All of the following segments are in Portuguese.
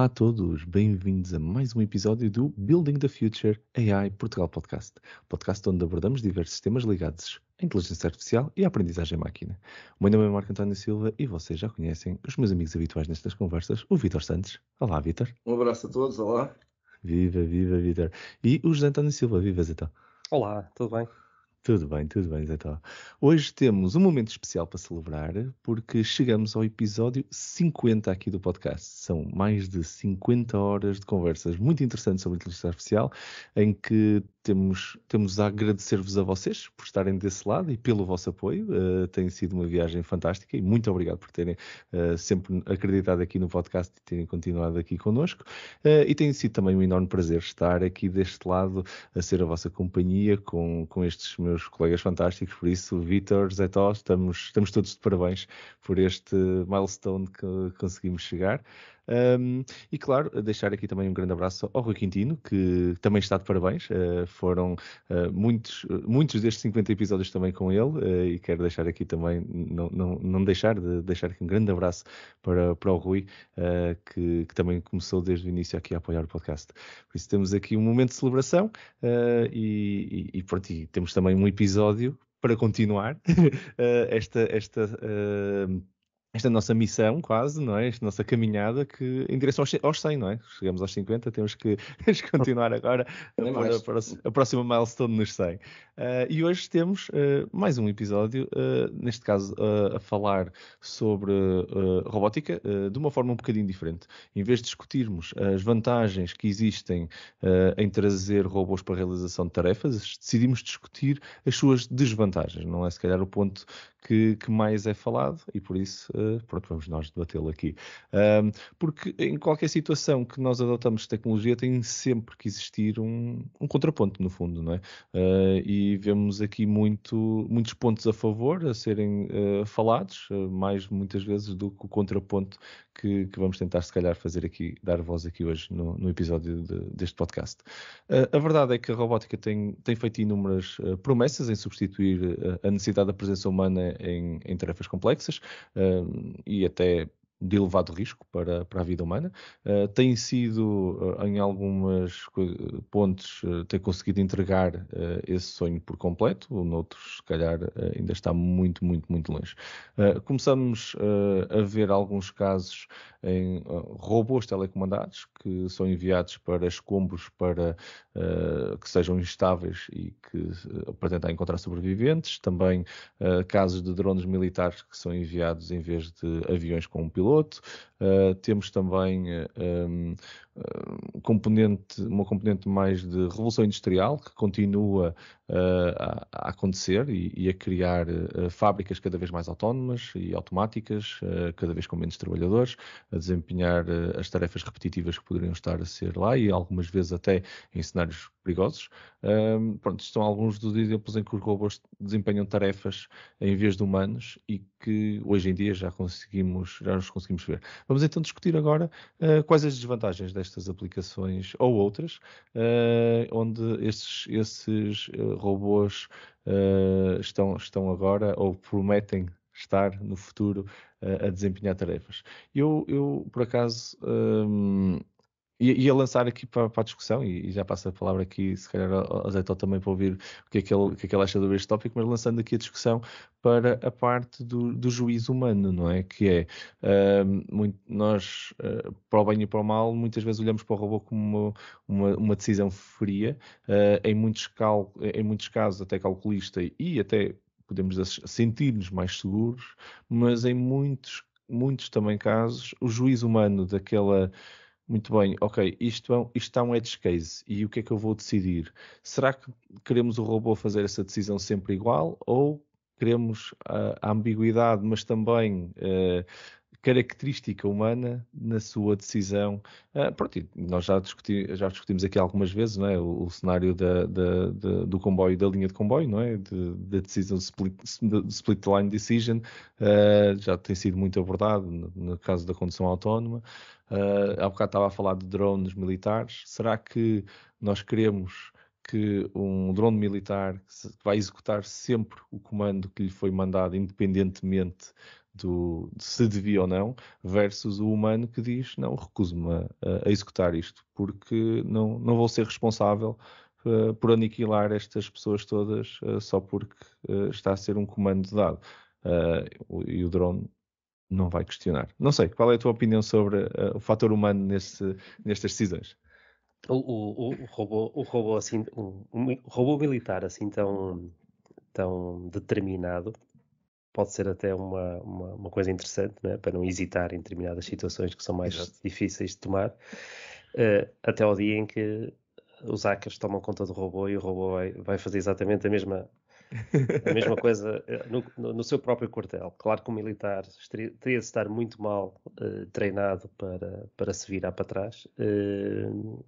Olá a todos, bem-vindos a mais um episódio do Building the Future AI Portugal Podcast. Podcast onde abordamos diversos temas ligados à inteligência artificial e à aprendizagem máquina. O meu nome é Marco António Silva e vocês já conhecem os meus amigos habituais nestas conversas, o Vítor Santos. Olá, Vítor. Um abraço a todos, olá. Viva, Vítor. E o José António Silva. Viva, Zé. Olá, tudo bem? Tudo bem, Zé. Hoje temos um momento especial para celebrar, porque chegamos ao episódio 50 aqui do podcast. São mais de 50 horas de conversas muito interessantes sobre inteligência artificial, em que temos a agradecer-vos a vocês por estarem desse lado e pelo vosso apoio. Tem sido uma viagem fantástica e muito obrigado por terem sempre acreditado aqui no podcast e terem continuado aqui connosco. E tem sido também um enorme prazer estar aqui deste lado a ser a vossa companhia com estes meus colegas fantásticos. Por isso, Vítor, Zé Tó, estamos todos de parabéns por este milestone que conseguimos chegar. E claro, deixar aqui também um grande abraço ao Rui Quintino, que também está de parabéns. Foram muitos destes 50 episódios também com ele, e quero deixar aqui também, não deixar de deixar aqui um grande abraço para o Rui, que também começou desde o início aqui a apoiar o podcast. Por isso temos aqui um momento de celebração, e pronto, e temos também um episódio para continuar esta nossa missão, quase, não é? Esta nossa caminhada em direção aos 100, não é? Chegamos aos 50, temos que continuar agora para a próxima milestone nos 100. E hoje temos mais um episódio, neste caso a falar sobre robótica, de uma forma um bocadinho diferente. Em vez de discutirmos as vantagens que existem em trazer robôs para a realização de tarefas, decidimos discutir as suas desvantagens. Não é se calhar o ponto que mais é falado, e por isso pronto, vamos nós debatê-lo aqui. Porque em qualquer situação que nós adotamos de tecnologia tem sempre que existir um contraponto, no fundo, não é? E vemos aqui muitos pontos a favor a serem falados, mais muitas vezes do que o contraponto que vamos tentar, se calhar, fazer aqui, dar voz aqui hoje no episódio deste podcast. A verdade é que a robótica tem feito inúmeras promessas em substituir a necessidade da presença humana em tarefas complexas, e até de elevado risco para a vida humana. Tem sido, em alguns pontos, tem conseguido entregar esse sonho por completo, noutros, se calhar, ainda está muito longe. Começamos a ver alguns casos em robôs telecomandados que são enviados para escombros que sejam instáveis e para tentar encontrar sobreviventes. Também casos de drones militares que são enviados em vez de aviões com um piloto. Temos também uma componente mais de revolução industrial que continua a acontecer e a criar fábricas cada vez mais autónomas e automáticas, cada vez com menos trabalhadores, a desempenhar as tarefas repetitivas que poderiam estar a ser lá e algumas vezes até em cenários perigosos. Pronto, estão alguns dos exemplos em que os robôs desempenham tarefas em vez de humanos e que hoje em dia já os conseguimos ver. Vamos então discutir agora quais as desvantagens destas aplicações ou outras, onde esses robôs estão agora ou prometem estar no futuro a desempenhar tarefas. Eu por acaso, ia lançar aqui para a discussão, e já passo a palavra aqui, se calhar, ao Zé Tó também para ouvir o que é que ele acha sobre este tópico, mas lançando aqui a discussão para a parte do juízo humano, não é? Que é, nós, para o bem e para o mal, muitas vezes olhamos para o robô como uma decisão fria, em muitos casos até calculista e até podemos sentir-nos mais seguros, mas em muitos também casos, o juízo humano daquela... Muito bem, ok, isto está um edge case, e o que é que eu vou decidir? Será que queremos o robô fazer essa decisão sempre igual, ou queremos a ambiguidade, mas também característica humana na sua decisão? Pronto, nós já discutimos aqui algumas vezes, não é? O cenário do comboio, da linha de comboio, não é? Da decisão split line decision, já tem sido muito abordado no caso da condução autónoma. Há bocado estava a falar de drones militares. Será que nós queremos que um drone militar vai executar sempre o comando que lhe foi mandado, independentemente de se devia ou não, versus o humano que diz, não, recuso-me a executar isto, porque não vou ser responsável por aniquilar estas pessoas todas só porque está a ser um comando dado. E o drone não vai questionar. Não sei, qual é a tua opinião sobre o fator humano nestas decisões? O robô assim, o robô militar assim tão determinado pode ser até uma coisa interessante, né? Para não hesitar em determinadas situações que são mais difíceis de tomar, até ao dia em que os hackers tomam conta do robô e o robô vai fazer exatamente a mesma coisa no seu próprio quartel. Claro que o militar teria de estar muito mal treinado para se virar para trás,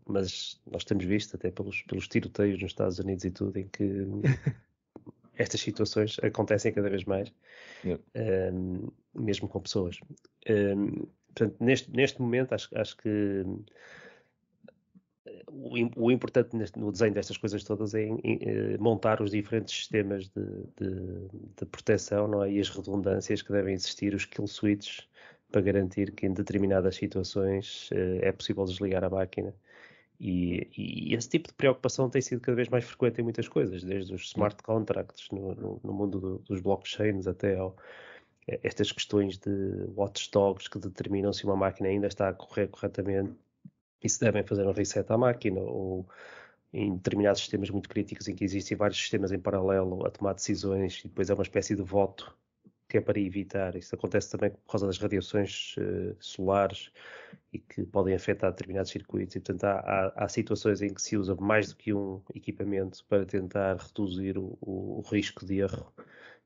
mas nós temos visto, até pelos tiroteios nos Estados Unidos e tudo, em que estas situações acontecem cada vez mais, mesmo com pessoas. Portanto, neste momento, acho que o importante no desenho destas coisas todas é montar os diferentes sistemas de proteção, não é? E as redundâncias que devem existir, os kill switches, para garantir que em determinadas situações é possível desligar a máquina. E esse tipo de preocupação tem sido cada vez mais frequente em muitas coisas, desde os smart contracts no mundo dos blockchains até estas questões de watchdogs que determinam se uma máquina ainda está a correr corretamente e se devem fazer um reset à máquina, ou em determinados sistemas muito críticos em que existem vários sistemas em paralelo a tomar decisões e depois é uma espécie de voto que é para evitar. Isso acontece também por causa das radiações solares e que podem afetar determinados circuitos. E, portanto, há situações em que se usa mais do que um equipamento para tentar reduzir o risco de erro,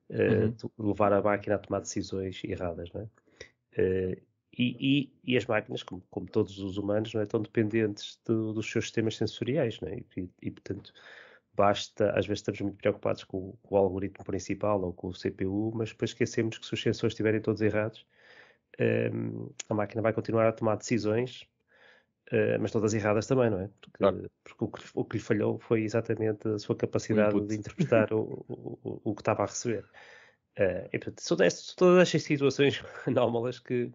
de levar a máquina a tomar decisões erradas, não é? E as máquinas, como todos os humanos, não é, estão dependentes dos seus sistemas sensoriais, não é? Portanto, às vezes estamos muito preocupados com o algoritmo principal ou com o CPU, mas depois esquecemos que se os sensores estiverem todos errados, a máquina vai continuar a tomar decisões, mas todas erradas também, não é? Porque o que lhe falhou foi exatamente a sua capacidade de interpretar o que estava a receber. E, portanto, são todas estas situações anómalas que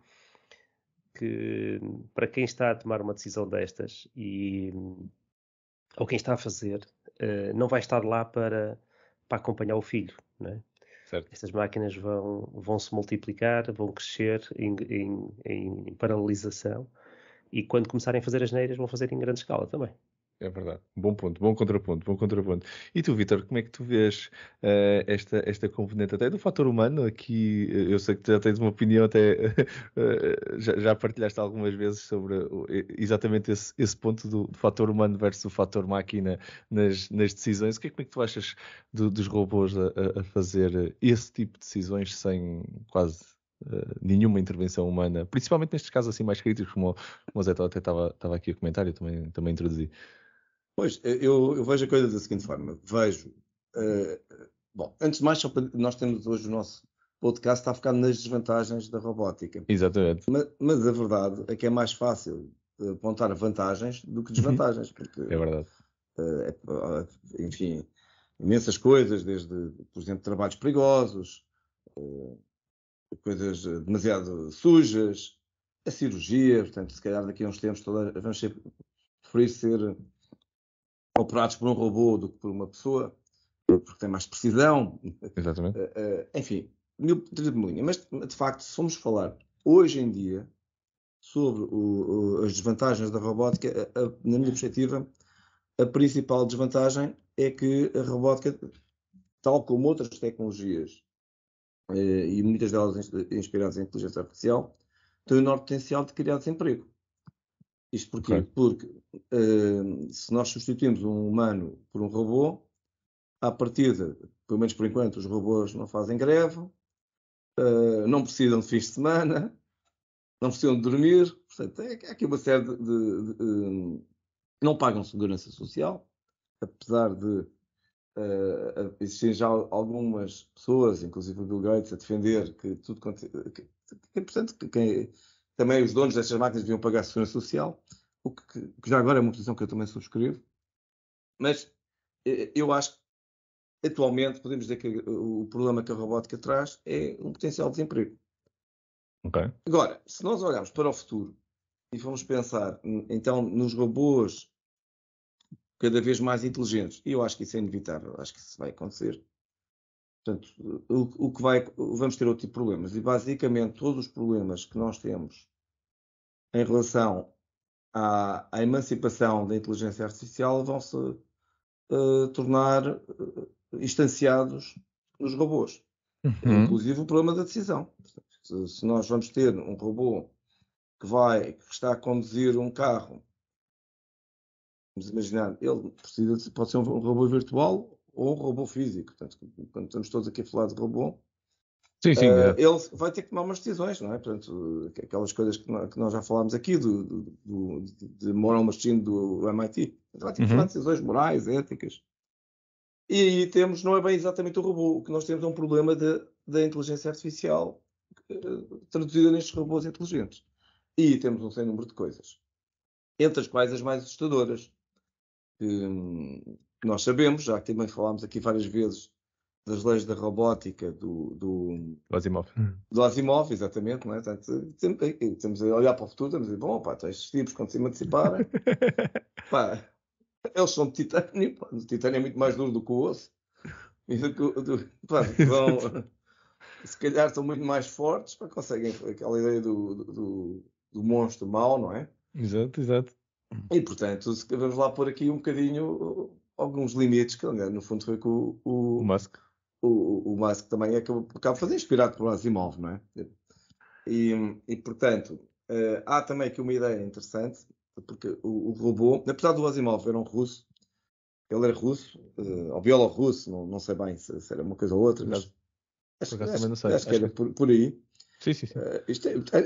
para quem está a tomar uma decisão destas ou quem está a fazer, não vai estar lá para acompanhar o filho, não é? Certo. Estas máquinas vão se multiplicar, vão crescer em paralelização e quando começarem a fazer as neiras vão fazer em grande escala também. É verdade. Bom ponto, bom contraponto. E tu, Vítor, como é que tu vês esta componente até do fator humano? Aqui, eu sei que tu já tens uma opinião, até já partilhaste algumas vezes sobre exatamente esse ponto do fator humano versus o fator máquina nas decisões. Como é que tu achas dos robôs a fazer esse tipo de decisões sem quase nenhuma intervenção humana? Principalmente nestes casos assim mais críticos, como o Zé até estava aqui a comentar, eu também introduzi. Pois, eu vejo a coisa da seguinte forma. Vejo. Bom, antes de mais, nós temos hoje o nosso podcast está focado nas desvantagens da robótica. Exatamente. Mas a verdade é que é mais fácil apontar vantagens do que desvantagens. Porque, é verdade. Enfim, imensas coisas, desde, por exemplo, trabalhos perigosos, coisas demasiado sujas, a cirurgia. Portanto, se calhar daqui a uns tempos vamos preferir ser operados por um robô do que por uma pessoa, porque tem mais precisão. Exatamente. Enfim, mas de facto, se formos falar hoje em dia sobre as desvantagens da robótica, na minha perspectiva, a principal desvantagem é que a robótica, tal como outras tecnologias, e muitas delas inspiradas em inteligência artificial, tem o enorme potencial de criar desemprego. Isto porquê? Okay. Porque se nós substituímos um humano por um robô, à partida, pelo menos por enquanto, os robôs não fazem greve, não precisam de fins de semana, não precisam de dormir. Portanto, há aqui uma série não pagam segurança social, apesar de existirem já algumas pessoas, inclusive o Bill Gates, a defender que tudo é importante, que também os donos destas máquinas deviam pagar segurança social, o que já agora é uma posição que eu também subscrevo. Mas eu acho que atualmente podemos dizer que o problema que a robótica traz é um potencial desemprego. Ok. Agora, se nós olharmos para o futuro e formos pensar, então, nos robôs cada vez mais inteligentes, e eu acho que isso é inevitável, acho que isso vai acontecer. Portanto, vamos ter outro tipo de problemas. E basicamente todos os problemas que nós temos em relação à emancipação da inteligência artificial vão se tornar instanciados nos robôs. Inclusive o problema da decisão. Se nós vamos ter um robô que está a conduzir um carro, vamos imaginar, ele pode ser um robô virtual ou um robô físico. Portanto, quando estamos todos aqui a falar de robô, Sim, ele vai ter que tomar umas decisões, não é? Portanto, aquelas coisas que nós já falámos aqui de Moral Machine do MIT. Vai ter que tomar decisões morais, éticas. E aí temos, não é bem exatamente o robô, o que nós temos é um problema da inteligência artificial traduzida nestes robôs inteligentes. E temos um sem número de coisas, entre as quais as mais assustadoras. Nós sabemos, já que também falámos aqui várias vezes das leis da robótica do Asimov. Do Asimov, exatamente, não é? Portanto, temos a olhar para o futuro, estamos a dizer, bom, pá, estes tipos, quando se emanciparem, pá, eles são de titânio, pá, o titânio é muito mais duro do que o osso, e se calhar são muito mais fortes, pá, conseguem aquela ideia do monstro mau, não é? Exato. E, portanto, vamos lá pôr aqui um bocadinho alguns limites, que no fundo foi que O Musk. o Musk também acaba de fazer, inspirado por Asimov, não é? E portanto, há também aqui uma ideia interessante, porque o robô, apesar do Asimov era um russo, ele era russo, ou bielorrusso, não sei bem se era uma coisa ou outra, mas acho que era por aí. Sim.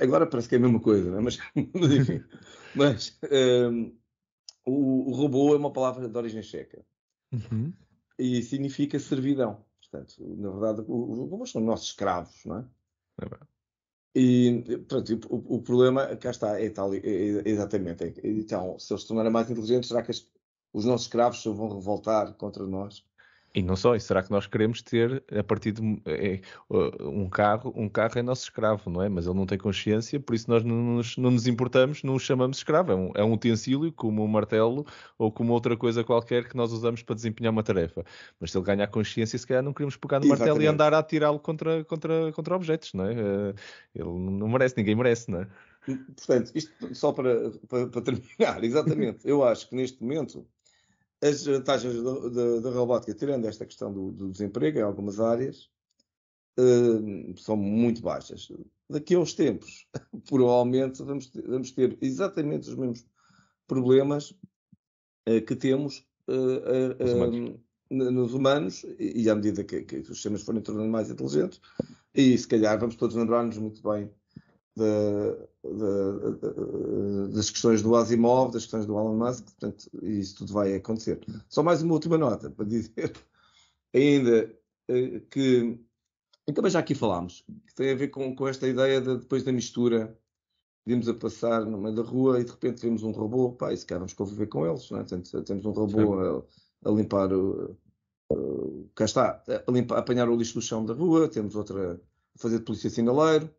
Agora parece que é a mesma coisa, não é? Mas enfim. O robô é uma palavra de origem checa e significa servidão. Portanto, na verdade, os robôs são nossos escravos, não é? E, pronto, o problema, cá está, é tal, exatamente. Então, se eles se tornarem mais inteligentes, será que os nossos escravos se vão revoltar contra nós? E não só isso, será que nós queremos ter, a partir de um carro é nosso escravo, não é? Mas ele não tem consciência, por isso nós não nos importamos, não o chamamos escravo. É um utensílio, como um martelo ou como outra coisa qualquer que nós usamos para desempenhar uma tarefa. Mas se ele ganhar consciência, se calhar não queremos pegar no martelo e andar a atirá-lo contra objetos, não é? Ele não merece, ninguém merece, não é? Portanto, isto só para terminar, exatamente. Eu acho que neste momento as vantagens da robótica, tirando esta questão do desemprego em algumas áreas, são muito baixas. Daqui a uns tempos, provavelmente, vamos ter exatamente os mesmos problemas que temos nos humanos, e à medida que os sistemas forem tornando mais inteligentes, e se calhar vamos todos lembrar-nos muito bem das questões do Asimov, das questões do Elon Musk, portanto, isso tudo vai acontecer. Só mais uma última nota para dizer ainda que, e também já aqui falámos, que tem a ver com esta ideia depois da mistura, vimos a passar no meio da rua e de repente vemos um robô, pá, e se calhar vamos conviver com eles, não é? Portanto, temos um robô a limpar cá está, a apanhar o lixo do chão da rua, temos outra a fazer de polícia sinaleiro,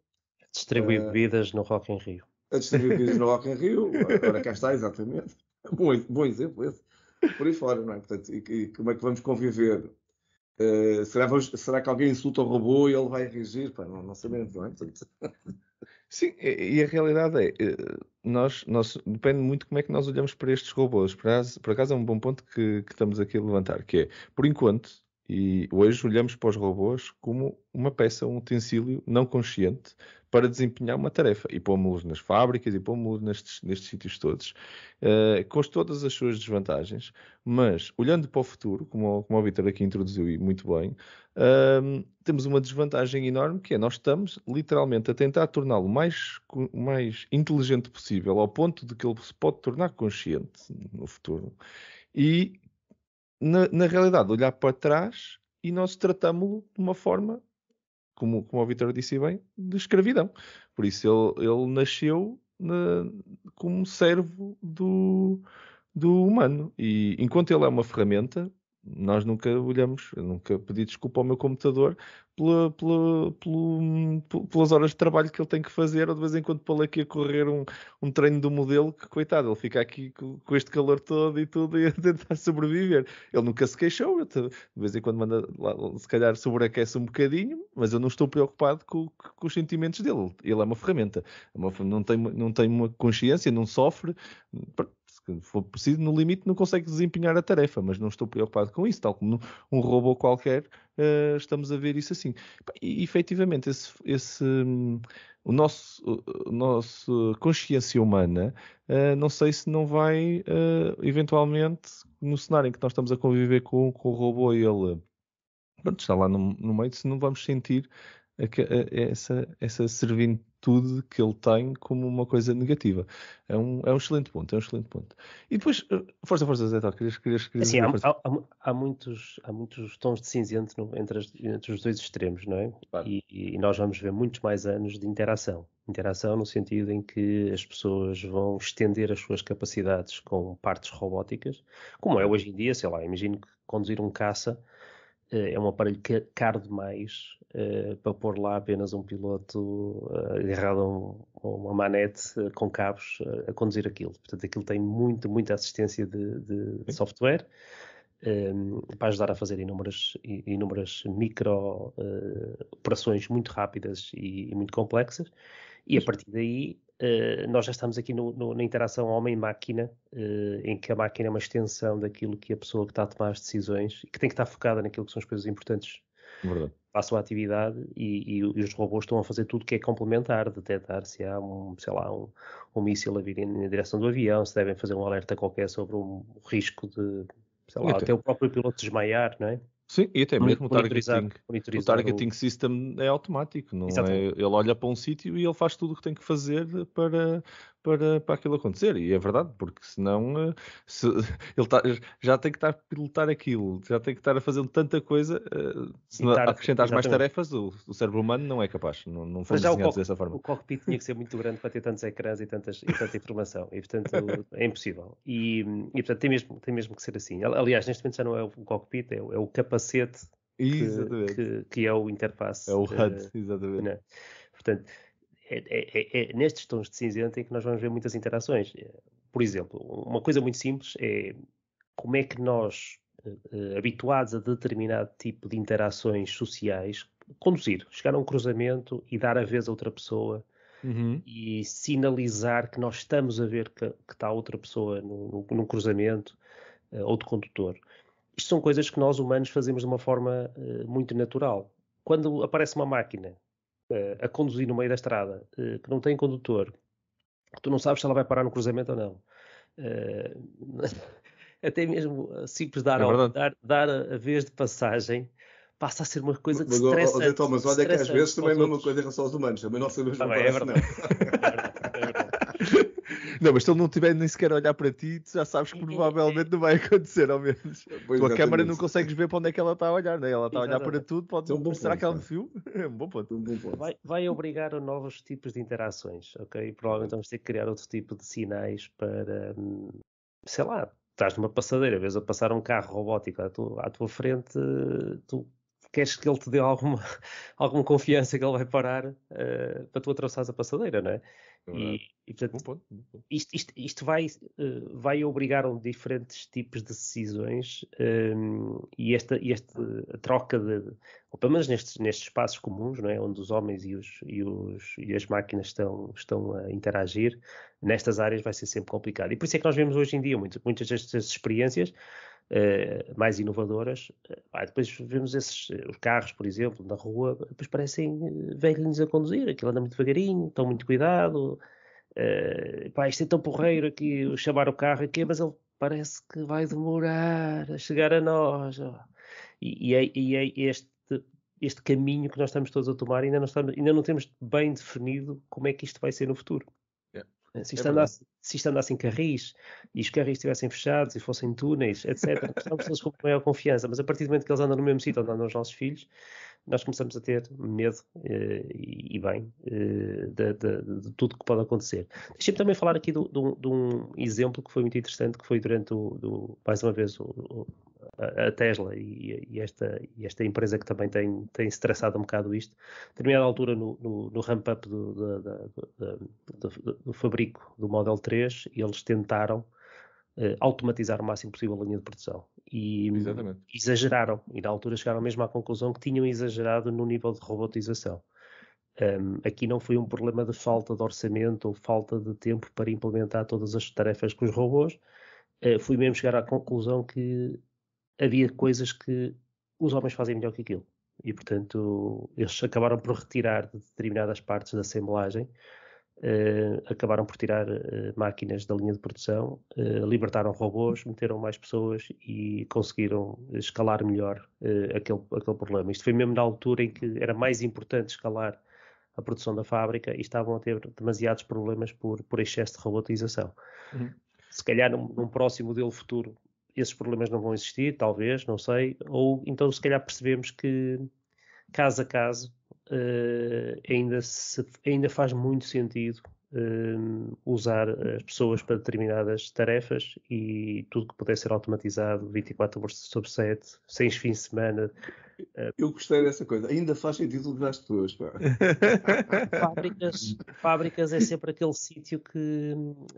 distribuir bebidas no Rock in Rio. A distribuir bebidas no Rock in Rio, agora cá está, exatamente. Bom exemplo esse. Por aí fora, não é? Portanto, e como é que vamos conviver? Será que alguém insulta o robô e ele vai reagir? Pá, não sabemos, não é? Portanto... Sim, e a realidade é, nós depende muito como é que nós olhamos para estes robôs. Por acaso é um bom ponto que estamos aqui a levantar, que é, por enquanto, e hoje olhamos para os robôs como uma peça, um utensílio não consciente para desempenhar uma tarefa. E pomos-los nas fábricas e pomos-los nestes sítios todos, com todas as suas desvantagens. Mas, olhando para o futuro, como o Vítor aqui introduziu e muito bem, temos uma desvantagem enorme, que é nós estamos literalmente a tentar torná-lo o mais inteligente possível, ao ponto de que ele se pode tornar consciente no futuro. E na realidade, olhar para trás e nós tratamos-lo de uma forma, como o Vítor disse bem, de escravidão. Por isso ele nasceu como servo do humano. E enquanto ele é uma ferramenta, Nós nunca olhamos, eu nunca pedi desculpa ao meu computador pelas horas de trabalho que ele tem que fazer, ou de vez em quando pô-lo aqui a correr um treino do modelo, que coitado, ele fica aqui com este calor todo e tudo e a tentar sobreviver. Ele nunca se queixou, de vez em quando manda, se calhar sobreaquece um bocadinho, mas eu não estou preocupado com os sentimentos dele. Ele é uma ferramenta, não tem uma consciência, não sofre. Se for preciso, no limite, não consegue desempenhar a tarefa, mas não estou preocupado com isso, tal como um robô qualquer, estamos a ver isso assim. E efetivamente, o nosso consciência humana, não sei se não vai, eventualmente, no cenário em que nós estamos a conviver com o robô e ele pronto, está lá no meio, se não vamos sentir essa servitude que ele tem como uma coisa negativa. É um excelente ponto, é um excelente ponto. E depois, força, Zé, tá, querias Assim, dizer uma coisa? há muitos entre os dois extremos, não é? Claro. E nós vamos ver muitos mais anos de interação. Interação no sentido em que as pessoas vão estender as suas capacidades com partes robóticas, como é hoje em dia, sei lá, imagino que conduzir um caça é um aparelho caro demais para pôr lá apenas um piloto agarrado a uma manete com cabos a conduzir aquilo. Portanto, aquilo tem muita assistência de software para ajudar a fazer inúmeras micro operações muito rápidas e muito complexas. E a partir daí, nós já estamos aqui na interação homem-máquina, em que a máquina é uma extensão daquilo que a pessoa que está a tomar as decisões e que tem que estar focada naquilo que são as coisas importantes Verdade. para a sua atividade e os robôs estão a fazer tudo que é complementar, detectar se há um míssil a vir na direção do avião, se devem fazer um alerta qualquer sobre um risco de, sei lá, até o próprio piloto desmaiar, não é? Sim, e até mesmo monitorizar o targeting system é automático, não é? Ele olha para um sítio e ele faz tudo o que tem que fazer para aquilo acontecer. E é verdade, porque senão já tem que estar a pilotar aquilo, já tem que estar a fazer tanta coisa. Se não acrescentares mais tarefas, o cérebro humano não é capaz, não fomos desenhados dessa forma. O cockpit tinha que ser muito grande para ter tantos ecrãs e tanta informação, e portanto é impossível. E portanto tem mesmo que ser assim. Aliás, neste momento já não é o cockpit, é o capacete que é o interface. É o HUD, exatamente. Né? Portanto, é nestes tons de cinzento em que nós vamos ver muitas interações. Por exemplo, uma coisa muito simples é como é que nós, habituados a determinado tipo de interações sociais, conduzir, chegar a um cruzamento e dar a vez a outra pessoa e sinalizar que nós estamos a ver que está outra pessoa num cruzamento, ou de condutor. Isto são coisas que nós humanos fazemos de uma forma muito natural. Quando aparece uma máquina a conduzir no meio da estrada, que não tem condutor, tu não sabes se ela vai parar no cruzamento ou não. Até mesmo simples dar a vez de passagem passa a ser uma coisa que estressa. Mas olha que às vezes também é a mesma coisa em relação aos humanos. Também nós sabemos não é verdade. É verdade. Não, mas se ele não estiver nem sequer a olhar para ti, tu já sabes que provavelmente não vai acontecer, ao menos. Tu a câmara não consegues ver para onde é que ela está a olhar, né? Ela está a olhar para tudo, pode mostrar que ela me viu. É um bom ponto. Vai obrigar a novos tipos de interações, ok? Provavelmente vamos ter que criar outro tipo de sinais para, sei lá, estás numa passadeira, vês a passar um carro robótico à tua frente, tu queres que ele te dê alguma confiança que ele vai parar para tu atravessares a passadeira, não é? E portanto, isto vai obrigar a diferentes tipos de decisões e esta troca ou pelo menos nestes espaços comuns, não é? Onde os homens e as máquinas estão a interagir, nestas áreas vai ser sempre complicado. E por isso é que nós vemos hoje em dia muitas destas experiências mais inovadoras. Depois vemos os carros, por exemplo, na rua, depois parecem velhinhos a conduzir, aquilo anda muito devagarinho, estão muito cuidado. Isto é tão porreiro aqui, chamar o carro aqui, mas ele parece que vai demorar a chegar a nós. E é este caminho que nós estamos todos a tomar, ainda não temos bem definido como é que isto vai ser no futuro. Se isto andasse em carris e os carris estivessem fechados e fossem túneis, etc., estamos todos com maior confiança, mas a partir do momento que eles andam no mesmo sítio onde andam os nossos filhos, nós começamos a ter medo de tudo que pode acontecer. Deixa-me também falar aqui de um exemplo que foi muito interessante, que foi durante mais uma vez a Tesla e esta empresa que também tem estressado um bocado isto, a determinada altura no ramp-up do fabrico do Model 3, eles tentaram automatizar o máximo possível a linha de produção e exageraram, e na altura chegaram mesmo à conclusão que tinham exagerado no nível de robotização. Aqui não foi um problema de falta de orçamento ou falta de tempo para implementar todas as tarefas com os robôs, fui mesmo chegar à conclusão que havia coisas que os homens fazem melhor que aquilo. E, portanto, eles acabaram por retirar de determinadas partes da assemblagem, acabaram por tirar máquinas da linha de produção, libertaram robôs, meteram mais pessoas e conseguiram escalar melhor aquele problema. Isto foi mesmo na altura em que era mais importante escalar a produção da fábrica e estavam a ter demasiados problemas por excesso de robotização. Se calhar num próximo modelo futuro esses problemas não vão existir, talvez, não sei, ou então se calhar percebemos que caso a caso ainda faz muito sentido usar as pessoas para determinadas tarefas e tudo que puder ser automatizado 24 horas sobre 7, sem fins de semana. Eu gostei dessa coisa. Ainda faz sentido usar as pessoas. Fábricas é sempre aquele sítio que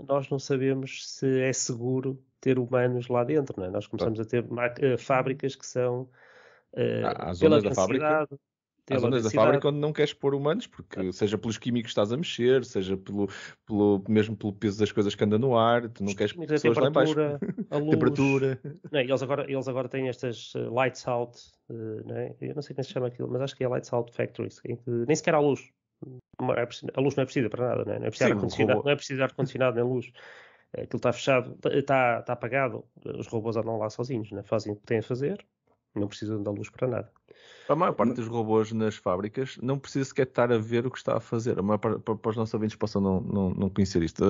nós não sabemos se é seguro ter humanos lá dentro. Não é? Nós começamos a ter fábricas que são Há zonas da fábrica. Há zonas da fábrica onde não queres pôr humanos, porque seja pelos químicos que estás a mexer, seja mesmo pelo peso das coisas que anda no ar, tu não queres pessoas lá em baixo. A luz. Temperatura. Não, eles agora têm estas lights out, não é? Eu não sei como se chama aquilo, mas acho que é lights out factories, em que nem sequer há luz. A luz não é precisa para nada, não é? Não é preciso ar-condicionado nem luz. Aquilo está fechado, está apagado, os robôs andam lá sozinhos, né? Fazem o que têm a fazer, não precisam da luz para nada. A maior parte dos robôs nas fábricas não precisa sequer estar a ver o que está a fazer. A maior parte, para os nossos ouvintes que possam não conhecer isto.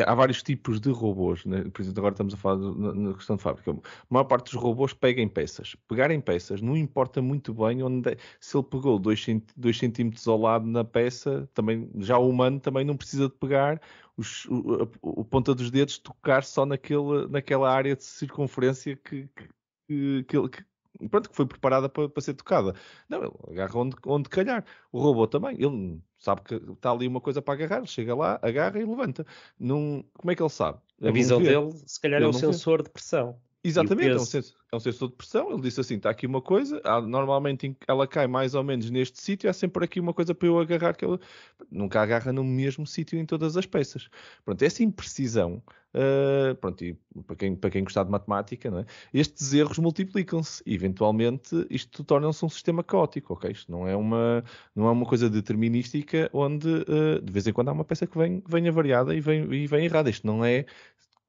Há vários tipos de robôs, né? Por exemplo, agora estamos a falar na questão de fábrica. A maior parte dos robôs pega em peças. Pegar em peças não importa muito bem se ele pegou 2 centímetros ao lado na peça, também, já o humano também não precisa de pegar o ponta dos dedos, tocar só naquela área de circunferência que foi preparada para ser tocada. Não, ele agarra onde calhar. O robô também, ele sabe que está ali uma coisa para agarrar, ele chega lá, agarra e levanta. Como é que ele sabe? A visão dele, se calhar, é um sensor de pressão. Exatamente, é um sensor de pressão. Ele disse assim, está aqui uma coisa, normalmente ela cai mais ou menos neste sítio, há sempre aqui uma coisa para eu agarrar, que ele nunca agarra no mesmo sítio em todas as peças. Pronto, essa imprecisão, e para quem gostar de matemática, não é? Estes erros multiplicam-se e eventualmente isto torna-se um sistema caótico, ok? Isto não é uma coisa determinística onde de vez em quando há uma peça que vem avariada e vem errada. Isto não é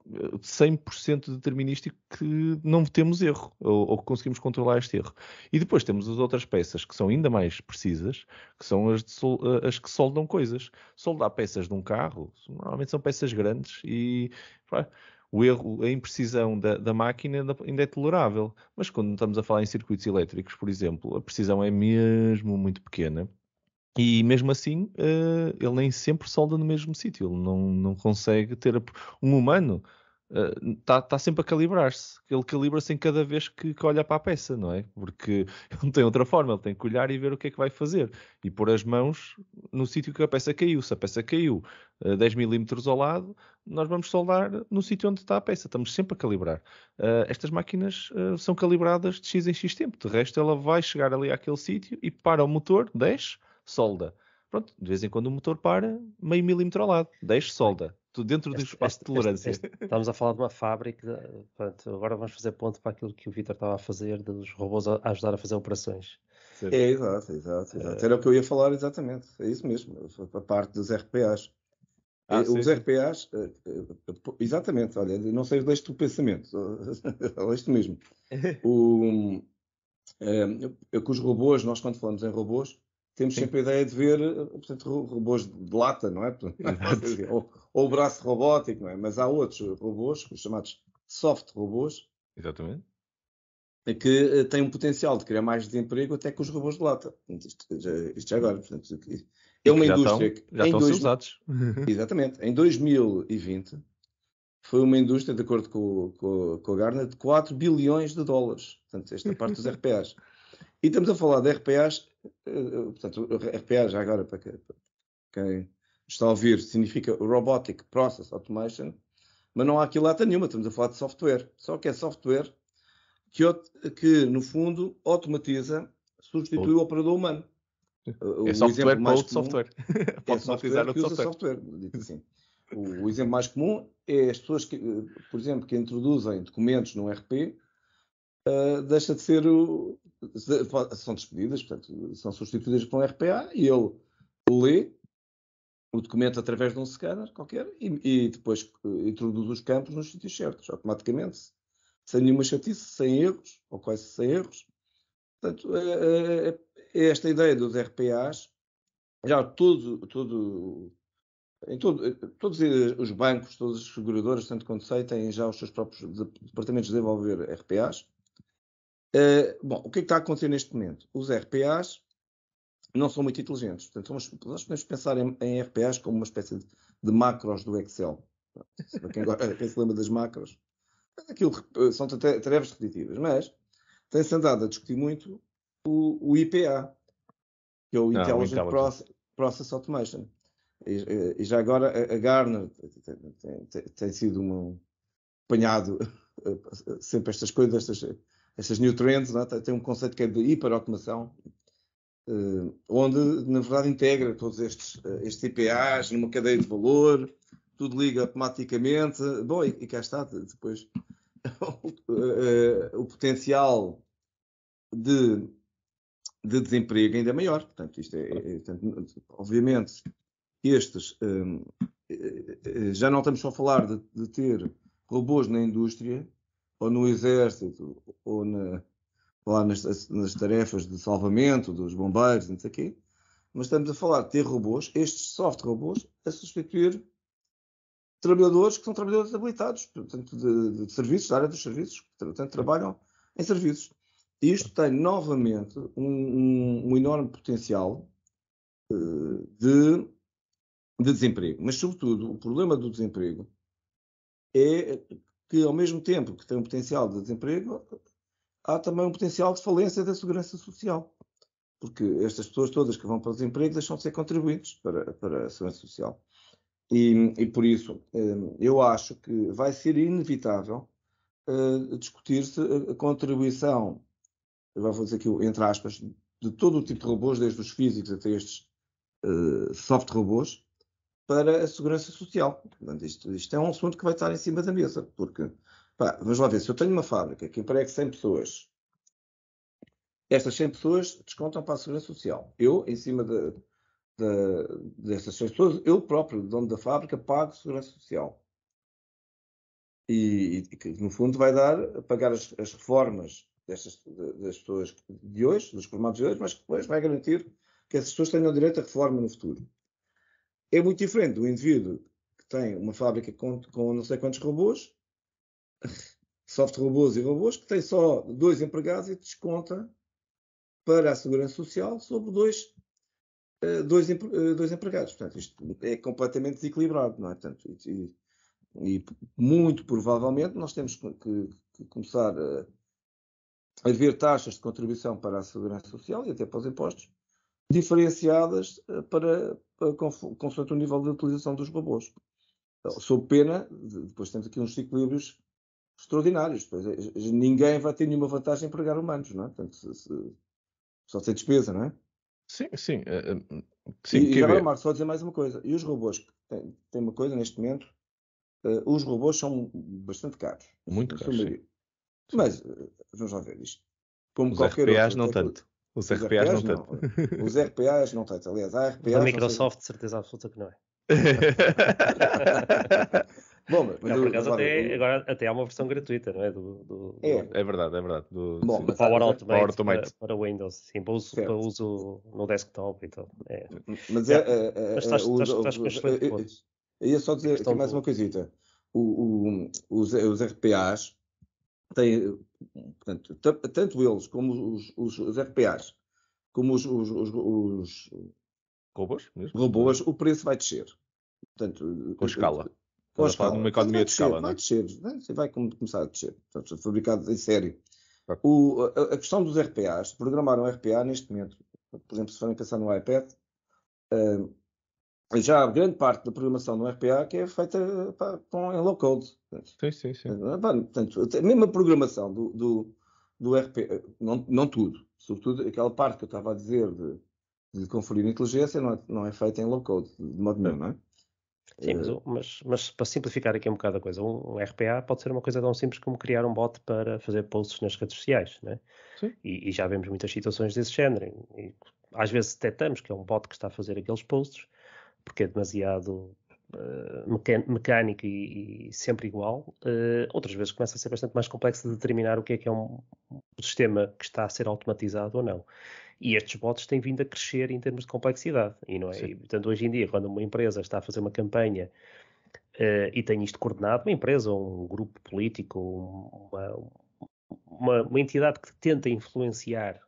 100% determinístico que não temos erro ou que conseguimos controlar este erro. E depois temos as outras peças que são ainda mais precisas, que são as que soldam coisas. Soldar peças de um carro normalmente são peças grandes e o erro, a imprecisão da máquina ainda é tolerável. Mas quando estamos a falar em circuitos elétricos, por exemplo, a precisão é mesmo muito pequena. E mesmo assim, ele nem sempre solda no mesmo sítio. Ele não consegue ter... Um humano está sempre a calibrar-se. Ele calibra-se em cada vez que olha para a peça, não é? Porque ele não tem outra forma. Ele tem que olhar e ver o que é que vai fazer. E pôr as mãos no sítio que a peça caiu. Se a peça caiu 10 milímetros ao lado, nós vamos soldar no sítio onde está a peça. Estamos sempre a calibrar. Estas máquinas são calibradas de X em X tempo. De resto, ela vai chegar ali àquele sítio e para o motor, desce, solda. Pronto, de vez em quando o motor para meio milímetro ao lado, deixe solda. Tudo dentro do espaço de tolerância. Estamos a falar de uma fábrica, portanto, agora vamos fazer ponto para aquilo que o Vítor estava a fazer, dos robôs a ajudar a fazer operações. Exato. Era o que eu ia falar exatamente. É isso mesmo, a parte dos RPAs. Os RPAs, exatamente, olha, não sei, deixe-te o pensamento, deixe-te mesmo. Com os robôs, nós quando falamos em robôs, temos sempre a ideia de ver, portanto, robôs de lata, não é? ou o braço robótico, não é? Mas há outros robôs, os chamados soft robôs, exatamente, que têm um potencial de criar mais desemprego até que os robôs de lata. Isto já agora, portanto, é uma indústria que já estão usados. Exatamente. Em 2020, foi uma indústria, de acordo com a Gartner, de 4 bilhões de dólares. Portanto, esta parte dos RPAs. E estamos a falar de RPAs, portanto, RPAs, já agora, para quem está a ouvir, significa Robotic Process Automation, mas não há aqui lata nenhuma, estamos a falar de software. Só que é software que no fundo, automatiza, substitui o operador humano. É software para outro software. É software que usa software, dito assim. O exemplo mais comum é as pessoas que, por exemplo, que introduzem documentos no RP, deixa de ser, são despedidas, portanto, são substituídas por um RPA e ele lê o documento através de um scanner qualquer e depois introduz os campos nos sítios certos, automaticamente, sem nenhuma chatice, sem erros, ou quase sem erros. Portanto, esta ideia dos RPAs, já todos os bancos, todas as seguradoras, tanto quanto sei, têm já os seus próprios departamentos de desenvolver RPAs. Bom, o que é que está a acontecer neste momento? Os RPAs não são muito inteligentes. Portanto, nós podemos pensar em RPAs como uma espécie de macros do Excel. Quem se lembra das macros, aquilo são tarefas repetitivas, mas tem-se andado a discutir muito o IPA, que é o Intelligent Process Automation. E já agora a Gartner tem sido um apanhado sempre estas coisas, estas new trends, não é? Tem um conceito que é de hiperautomação, onde na verdade integra todos estes IPAs numa cadeia de valor, tudo liga automaticamente. Bom, e cá está depois o potencial de desemprego ainda é maior. Portanto, isto obviamente, estes já não estamos só a falar de ter robôs na indústria, ou no exército, ou lá nas tarefas de salvamento dos bombeiros, não sei o quê, mas estamos a falar de ter robôs, estes soft robôs, a substituir trabalhadores que são trabalhadores habilitados, portanto, de serviços, da área dos serviços, que portanto, trabalham em serviços. E isto tem novamente um enorme potencial de desemprego. Mas, sobretudo, o problema do desemprego é que, ao mesmo tempo que tem um potencial de desemprego, há também um potencial de falência da segurança social. Porque estas pessoas todas que vão para o desemprego deixam de ser contribuintes para a segurança social. E por isso, eu acho que vai ser inevitável discutir-se a contribuição, vou dizer aqui entre aspas, de todo o tipo de robôs, desde os físicos até estes soft robôs, para a segurança social. Portanto, isto é um assunto que vai estar em cima da mesa, porque, vamos lá ver, se eu tenho uma fábrica que emprega 100 pessoas, estas 100 pessoas descontam para a segurança social. Eu, em cima dessas 100 pessoas, eu próprio, dono da fábrica, pago segurança social. E que, no fundo, vai pagar as reformas das pessoas de hoje, dos formados de hoje, mas que depois vai garantir que essas pessoas tenham direito à reforma no futuro. É muito diferente do indivíduo que tem uma fábrica com não sei quantos robôs, soft robôs e robôs, que tem só 2 empregados e desconta para a segurança social sobre dois empregados. Portanto, isto é completamente desequilibrado, não é? Portanto, e muito provavelmente nós temos que começar a ver taxas de contribuição para a segurança social e até para os impostos diferenciadas consoante o nível de utilização dos robôs. Então, sob pena, depois temos aqui uns desequilíbrios extraordinários. Depois, ninguém vai ter nenhuma vantagem em empregar humanos, não é? Portanto, só tem despesa, não é? Sim, sim. E agora, Marco, só dizer mais uma coisa. E os robôs, tem uma coisa neste momento, os robôs são bastante caros. Muito caros, sim. Mas, vamos lá ver isto. Como os qualquer RPAs outro, não tanto. Os RPAs não tanto. Os RPAs não tanto. Aliás, há RPAs... Da Microsoft, de certeza absoluta que não é. Bom, mas não, por acaso agora até há uma versão gratuita, não é? É verdade. Bom, do Power Automate para Windows, sim, para uso no desktop e tal. Mas estás com excelente ponto. Eu ia só dizer aqui mais uma coisita. Os RPAs têm, portanto, tanto eles como os RPAs, como os robôs, robôs, o preço vai descer. Portanto, com escala. Estás a falar de uma economia de escala, não é? Vai descer, vai começar a descer. Portanto, fabricado em sério. Claro. A questão dos RPAs, programar um RPA neste momento, por exemplo, se forem pensar no iPad, já há grande parte da programação do RPA que é feita em low code. Sim. Portanto, a mesma programação do RPA, não tudo, sobretudo aquela parte que eu estava a dizer de conferir inteligência, não é feita em low code, de modo nenhum, não é? Sim, mas para simplificar aqui um bocado a coisa, um RPA pode ser uma coisa tão simples como criar um bot para fazer posts nas redes sociais, né? Sim. E já vemos muitas situações desse género. E às vezes detectamos que é um bot que está a fazer aqueles posts porque é demasiado mecânico e sempre igual. Outras vezes começa a ser bastante mais complexo de determinar o que é um sistema que está a ser automatizado ou não. E estes bots têm vindo a crescer em termos de complexidade, e não é? E, portanto, hoje em dia, quando uma empresa está a fazer uma campanha e tem isto coordenado, uma empresa ou um grupo político, uma entidade que tenta influenciar,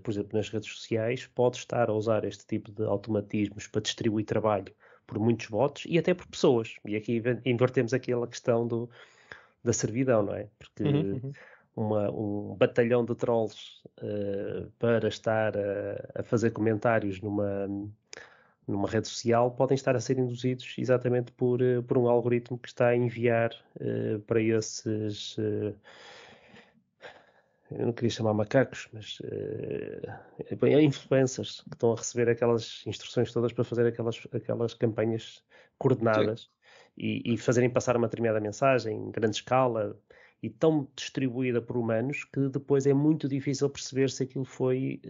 por exemplo, nas redes sociais, pode estar a usar este tipo de automatismos para distribuir trabalho por muitos bots e até por pessoas. E aqui invertemos aquela questão da servidão, não é? Porque um batalhão de trolls para estar a fazer comentários numa rede social podem estar a ser induzidos exatamente por um algoritmo que está a enviar para esses... eu não queria chamar macacos, mas influencers que estão a receber aquelas instruções todas para fazer aquelas campanhas coordenadas e fazerem passar uma determinada mensagem em grande escala e tão distribuída por humanos que depois é muito difícil perceber se aquilo foi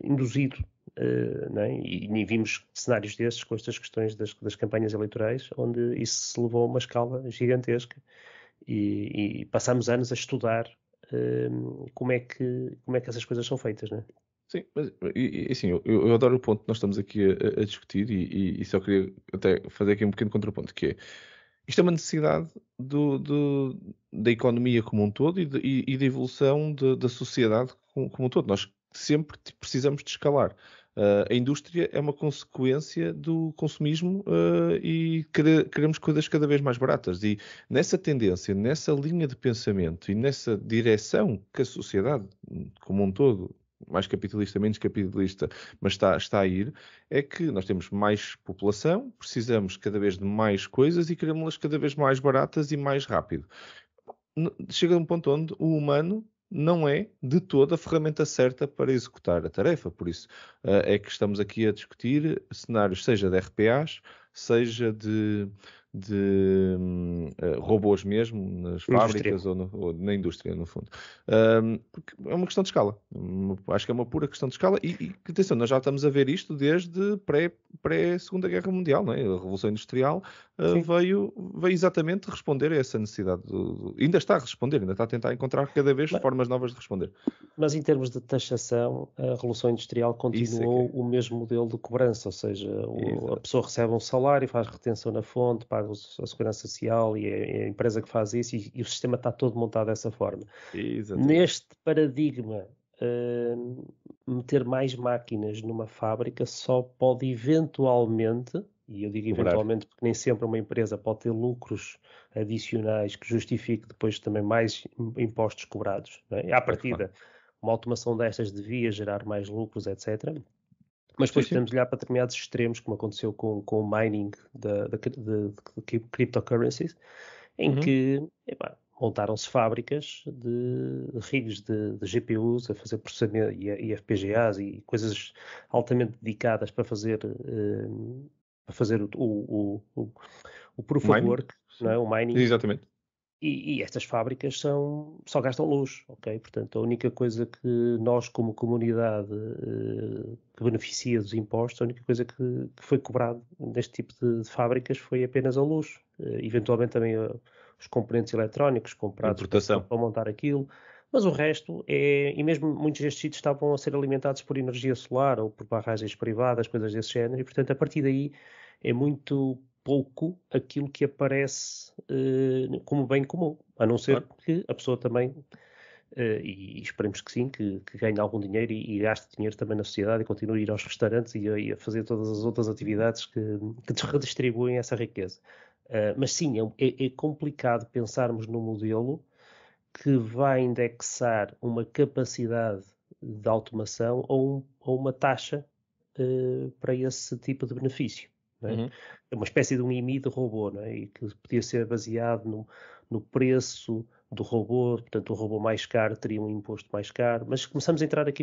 induzido. Não é? E vimos cenários desses com estas questões das campanhas eleitorais, onde isso se levou a uma escala gigantesca e passamos anos a estudar como é que essas coisas são feitas, não é? Sim, mas assim, eu adoro o ponto que nós estamos aqui a discutir e só queria até fazer aqui um pequeno contraponto, que é, isto é uma necessidade da economia como um todo e da evolução da sociedade como um todo. Nós sempre precisamos de escalar. A indústria é uma consequência do consumismo e queremos coisas cada vez mais baratas. E nessa tendência, nessa linha de pensamento e nessa direção que a sociedade como um todo, mais capitalista, menos capitalista, mas está a ir, é que nós temos mais população, precisamos cada vez de mais coisas e queremos-las cada vez mais baratas e mais rápido. Chega a um ponto onde o humano não é de toda a ferramenta certa para executar a tarefa. Por isso é que estamos aqui a discutir cenários, seja de RPAs, seja de robôs mesmo, nas fábricas ou na indústria, no fundo. Porque é uma questão de escala. Acho que é uma pura questão de escala. E atenção, nós já estamos a ver isto desde pré-Segunda Guerra Mundial, não é? A Revolução Industrial veio exatamente responder a essa necessidade. Ainda está a responder, ainda está a tentar encontrar cada vez formas novas de responder. Mas em termos de taxação, a Revolução Industrial continuou o mesmo modelo de cobrança, ou seja, a pessoa recebe um salário, faz retenção na fonte, paga a Segurança Social e é a empresa que faz isso e o sistema está todo montado dessa forma. Exatamente. Neste paradigma, meter mais máquinas numa fábrica só pode eventualmente, e eu digo eventualmente porque nem sempre uma empresa pode ter lucros adicionais que justifique depois também mais impostos cobrados. Não é? À partida, uma automação destas devia gerar mais lucros, etc. Mas depois podemos olhar para determinados extremos, como aconteceu com o mining de cryptocurrencies, em que montaram-se fábricas de rigs de GPUs a fazer processamento e FPGAs e coisas altamente dedicadas para fazer o proof of work, não é? O mining. Exatamente. E estas fábricas só gastam luz, ok? Portanto, a única coisa que nós, como comunidade que beneficia dos impostos, a única coisa que foi cobrado neste tipo de fábricas foi apenas a luz. Eventualmente também os componentes eletrónicos comprados para montar aquilo. Mas o resto e mesmo muitos destes sítios estavam a ser alimentados por energia solar ou por barragens privadas, coisas desse género, e portanto a partir daí é muito pouco aquilo que aparece como bem comum, a não ser que a pessoa também e esperemos que sim, que ganhe algum dinheiro e gaste dinheiro também na sociedade e continue a ir aos restaurantes e a fazer todas as outras atividades que redistribuem essa riqueza. Mas sim, é complicado pensarmos num modelo que vai indexar uma capacidade de automação ou uma taxa para esse tipo de benefício. Não é? É uma espécie de um IMI de robô, não é? E que podia ser baseado no preço do robô, portanto o robô mais caro teria um imposto mais caro, mas começamos a entrar aqui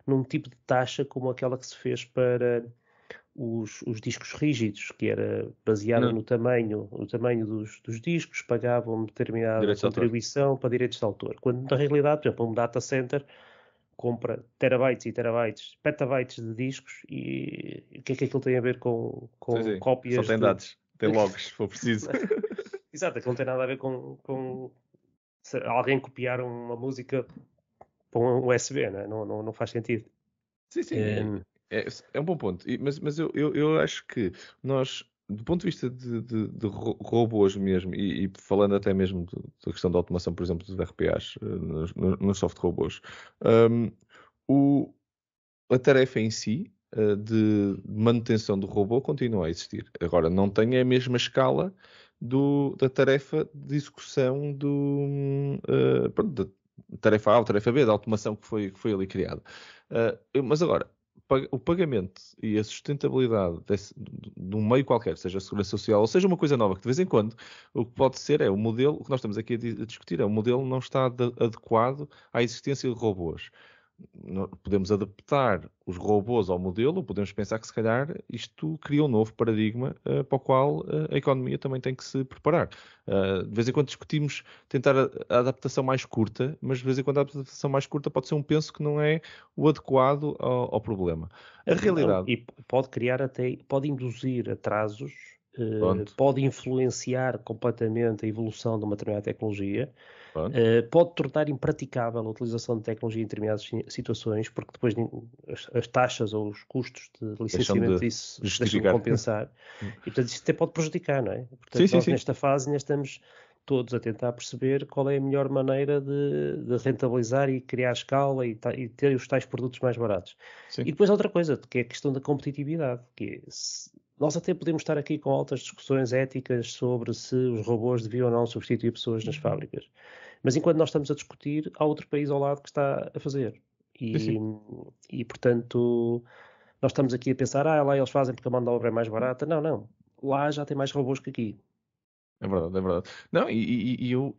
num tipo de taxa como aquela que se fez para os discos rígidos, que era baseada no tamanho dos discos, pagavam uma determinada Direitos de autor. contribuição para direitos de autor. Quando na realidade, por exemplo, um data center compra terabytes e terabytes, petabytes de discos e o que é que aquilo tem a ver com Sim. cópias? Só tem dados, tem logs, se for preciso. Exato, aquilo não tem nada a ver com se alguém copiar uma música para um USB, não faz sentido. Sim. É um bom ponto. Mas eu acho que nós, do ponto de vista de robôs mesmo, e falando até mesmo da questão da automação, por exemplo, dos RPAs, nos soft robôs, a tarefa em si, de manutenção do robô, continua a existir. Agora, não tem a mesma escala da tarefa de execução da tarefa A ou tarefa B, da automação que foi ali criada. Mas agora, o pagamento e a sustentabilidade de um meio qualquer, seja a segurança social ou seja uma coisa nova, que de vez em quando o que pode ser é o modelo, o que nós estamos aqui a discutir, é o modelo não está adequado à existência de robôs. Podemos adaptar os robôs ao modelo, podemos pensar que se calhar isto cria um novo paradigma para o qual a economia também tem que se preparar. De vez em quando discutimos tentar a adaptação mais curta, mas de vez em quando a adaptação mais curta pode ser um penso que não é o adequado ao problema. A realidade... E pode induzir atrasos, Pronto. pode influenciar completamente a evolução de uma determinada tecnologia, Pronto. pode tornar impraticável a utilização de tecnologia em determinadas situações, porque depois as taxas ou os custos de licenciamento disso deixam de compensar. E portanto isso até pode prejudicar, não é? Portanto, nós nesta fase ainda estamos todos a tentar perceber qual é a melhor maneira de rentabilizar e criar escala e ter os tais produtos mais baratos. Sim. E depois outra coisa, que é a questão da competitividade, que é, nós até podemos estar aqui com altas discussões éticas sobre se os robôs deviam ou não substituir pessoas nas fábricas. Mas enquanto nós estamos a discutir, há outro país ao lado que está a fazer. E portanto, nós estamos aqui a pensar, lá eles fazem porque a mão de obra é mais barata. Não. Lá já tem mais robôs que aqui. É verdade. Não, eu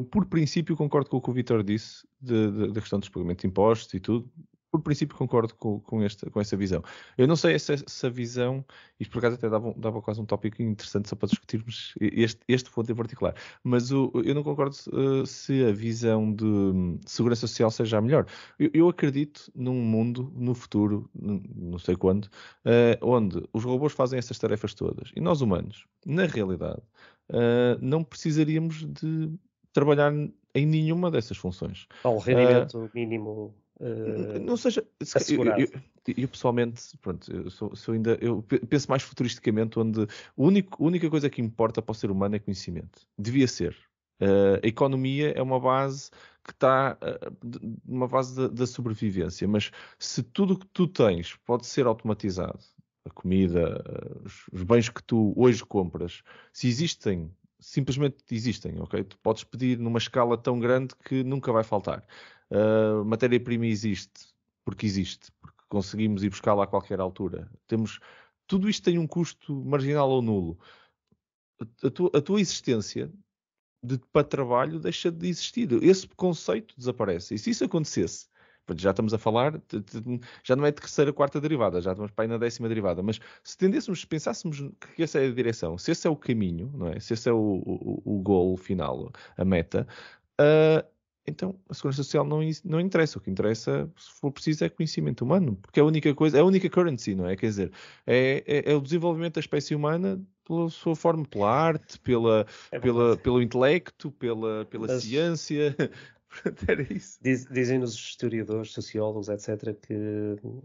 por princípio concordo com o que o Vítor disse da questão dos pagamentos de impostos e tudo. Por princípio concordo com essa visão. Eu não sei se essa visão, isto por acaso até dava quase um tópico interessante só para discutirmos este ponto em particular, mas eu não concordo se a visão de segurança social seja a melhor. Eu acredito num mundo, no futuro, não sei quando, onde os robôs fazem essas tarefas todas e nós humanos, na realidade, não precisaríamos de trabalhar em nenhuma dessas funções. Ao rendimento mínimo não seja assegurado. Eu pessoalmente, pronto, eu penso mais futuristicamente, onde a única coisa que importa para o ser humano é conhecimento. Devia ser. A economia é uma base que está numa base da sobrevivência, mas se tudo o que tu tens pode ser automatizado, a comida, os bens que tu hoje compras, se existem, simplesmente existem, ok? Tu podes pedir numa escala tão grande que nunca vai faltar. Matéria-prima existe, porque conseguimos ir buscá-la a qualquer altura. Tudo isto tem um custo marginal ou nulo. A tua existência para trabalho deixa de existir. Esse conceito desaparece. E se isso acontecesse, já estamos a falar, já não é terceira, quarta derivada, já estamos para aí na 10ª derivada, mas se pensássemos que essa é a direção, se esse é o caminho, não é? Se esse é o goal final, a meta, então a segurança social não interessa. O que interessa, se for preciso, é conhecimento humano, porque é a única coisa, é a única currency, não é? Quer dizer, é o desenvolvimento da espécie humana pela sua forma, pela arte, pelo intelecto, pela ciência. Era isso. Dizem-nos os historiadores, sociólogos, etc., que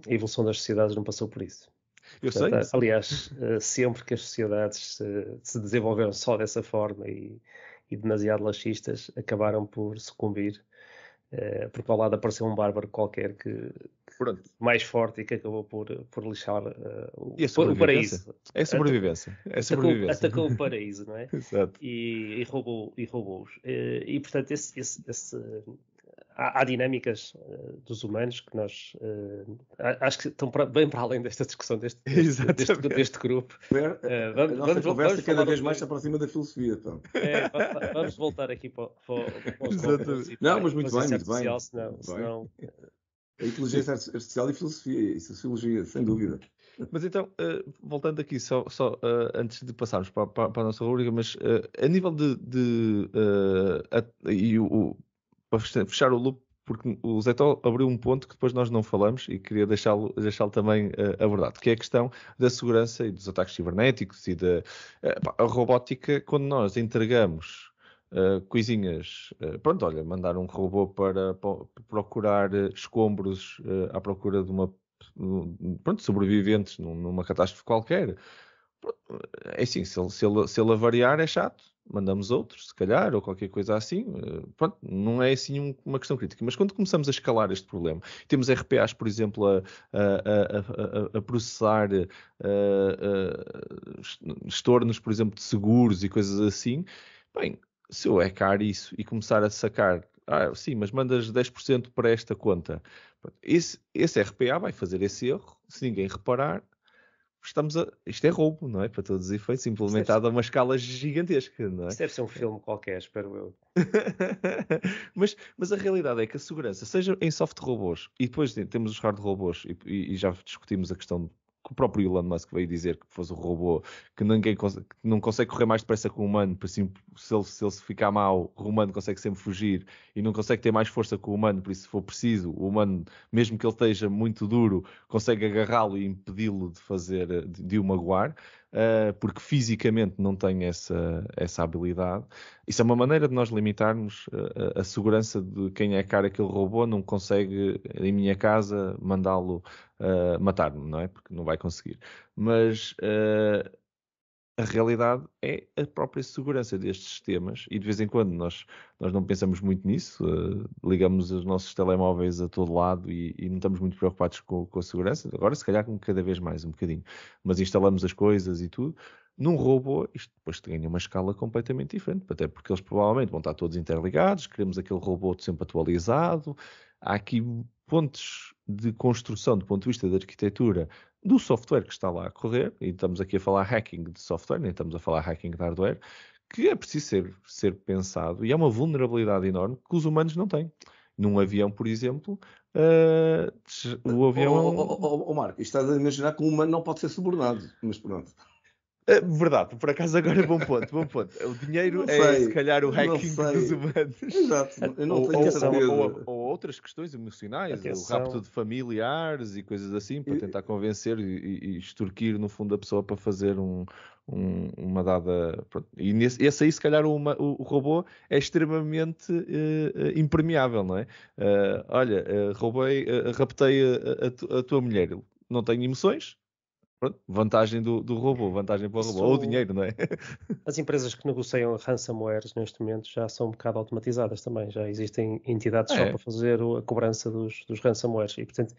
a evolução das sociedades não passou por isso. Portanto, aliás, sempre que as sociedades se desenvolveram só dessa forma e e demasiado laxistas acabaram por sucumbir, porque ao lado apareceu um bárbaro qualquer que mais forte e que acabou por lixar o paraíso. É sobrevivência. Atacou o paraíso, não é? Exato. E roubou-os. E portanto, há dinâmicas dos humanos que nós acho que estão bem para além desta discussão deste grupo. A nossa conversa cada vez mais se aproxima da filosofia. Então. Vamos voltar aqui para os robôs. Não, mas muito bem. Senão... A inteligência artificial e filosofia e sociologia, sem dúvida. Mas então, voltando aqui, só antes de passarmos para a nossa rubrica, mas a nível para fechar o loop, porque o Zé Tó abriu um ponto que depois nós não falamos e queria deixá-lo também abordado, que é a questão da segurança e dos ataques cibernéticos e a robótica, quando nós entregamos coisinhas, olha, mandar um robô para procurar escombros à procura de sobreviventes numa catástrofe qualquer. É assim, se ele avariar é chato, mandamos outros, se calhar, ou qualquer coisa assim. Não é assim uma questão crítica. Mas quando começamos a escalar este problema, temos RPAs, por exemplo, a processar estornos, por exemplo, de seguros e coisas assim, bem, se eu hackear isso e começar a sacar, sim, mas mandas 10% para esta conta, esse RPA vai fazer esse erro, se ninguém reparar. Isto é roubo, não é? Para todos os efeitos, implementado a uma escala gigantesca, não é? Isso deve ser um filme qualquer, espero eu. mas a realidade é que a segurança, seja em soft robôs, e depois temos os hard robôs, e já discutimos a questão que o próprio Elon Musk veio dizer que fosse um robô que não consegue correr mais depressa que o humano, por assim, se ele ficar mal, o humano consegue sempre fugir e não consegue ter mais força que o humano, por isso, se for preciso, o humano, mesmo que ele esteja muito duro, consegue agarrá-lo e impedi-lo de o magoar, porque fisicamente não tem essa habilidade. Isso é uma maneira de nós limitarmos a segurança de quem é cara aquele robô, não consegue, em minha casa, mandá-lo matar-me, não é? Porque não vai conseguir. Mas a realidade é a própria segurança destes sistemas e de vez em quando nós não pensamos muito nisso, ligamos os nossos telemóveis a todo lado e não estamos muito preocupados com a segurança. Agora, se calhar, cada vez mais, um bocadinho. Mas instalamos as coisas e tudo. Num robô, isto depois ganha uma escala completamente diferente, até porque eles provavelmente vão estar todos interligados, queremos aquele robô sempre atualizado. Há aqui pontos de construção, do ponto de vista da arquitetura, do software que está lá a correr, e estamos aqui a falar hacking de software, nem estamos a falar hacking de hardware, que é preciso ser pensado, e é uma vulnerabilidade enorme que os humanos não têm. Num avião, por exemplo, o avião... Marco, estás a imaginar que um humano não pode ser subornado, mas pronto. Verdade, por acaso agora é bom ponto. O dinheiro se calhar o hacking dos humanos. Exato, eu não tenho certeza. Ou outras questões emocionais, o rapto de familiares e coisas assim, para tentar convencer e extorquir no fundo a pessoa para fazer uma dada... Pronto. E esse aí se calhar o robô é extremamente impermeável, não é? Olha, raptei a tua mulher, não tenho emoções. Pronto, vantagem do robô, vantagem para o robô, ou o dinheiro, não é? As empresas que negociam ransomwares neste momento já são um bocado automatizadas também, já existem entidades só para fazer a cobrança dos ransomwares e, portanto,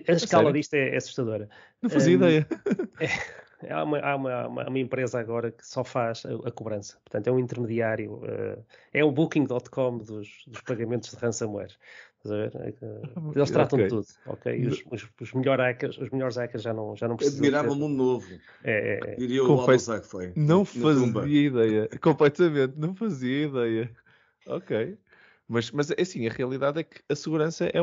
a escala disto é assustadora. Não fazia ideia. Há uma empresa agora que só faz a cobrança, portanto é um intermediário, é o Booking.com dos pagamentos de ransomware. Eles tratam de tudo, ok? E os melhores hackers já não precisam. Admirava mundo novo. Diria o Confesso, Aldous Huxley. Não fazia ideia. Completamente, não fazia ideia. Ok. Mas assim, a realidade é que a segurança é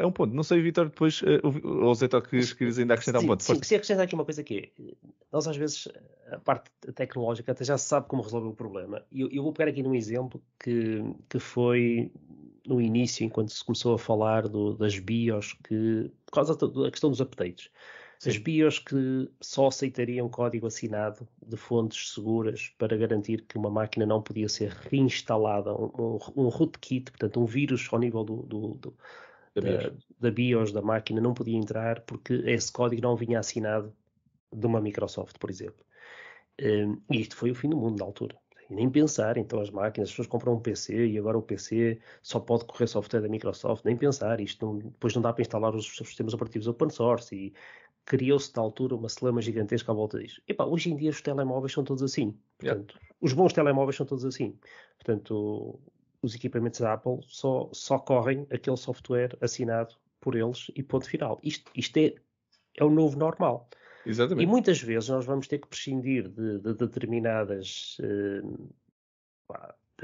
um ponto. Não sei, Vítor, depois, ou Zé, que querias ainda acrescentar um ponto. Sim, se acrescentar aqui uma coisa que é, nós às vezes, a parte tecnológica até já se sabe como resolver o problema. E eu vou pegar aqui num exemplo que foi no início, enquanto se começou a falar das BIOS, por causa da questão dos updates. Sim. As BIOS que só aceitariam código assinado de fontes seguras para garantir que uma máquina não podia ser reinstalada, um rootkit, portanto um vírus ao nível da BIOS da máquina não podia entrar porque esse código não vinha assinado de uma Microsoft, por exemplo. E isto foi o fim do mundo na altura. E nem pensar, então as máquinas, as pessoas compram um PC e agora o PC só pode correr software da Microsoft, nem pensar, depois não dá para instalar os sistemas operativos open source e criou-se na altura uma celeuma gigantesca à volta disso. Epá, hoje em dia os telemóveis são todos assim, portanto, os bons telemóveis são todos assim, portanto, os equipamentos da Apple só correm aquele software assinado por eles e ponto final. Isto é o novo normal. Exatamente. E muitas vezes nós vamos ter que prescindir de determinadas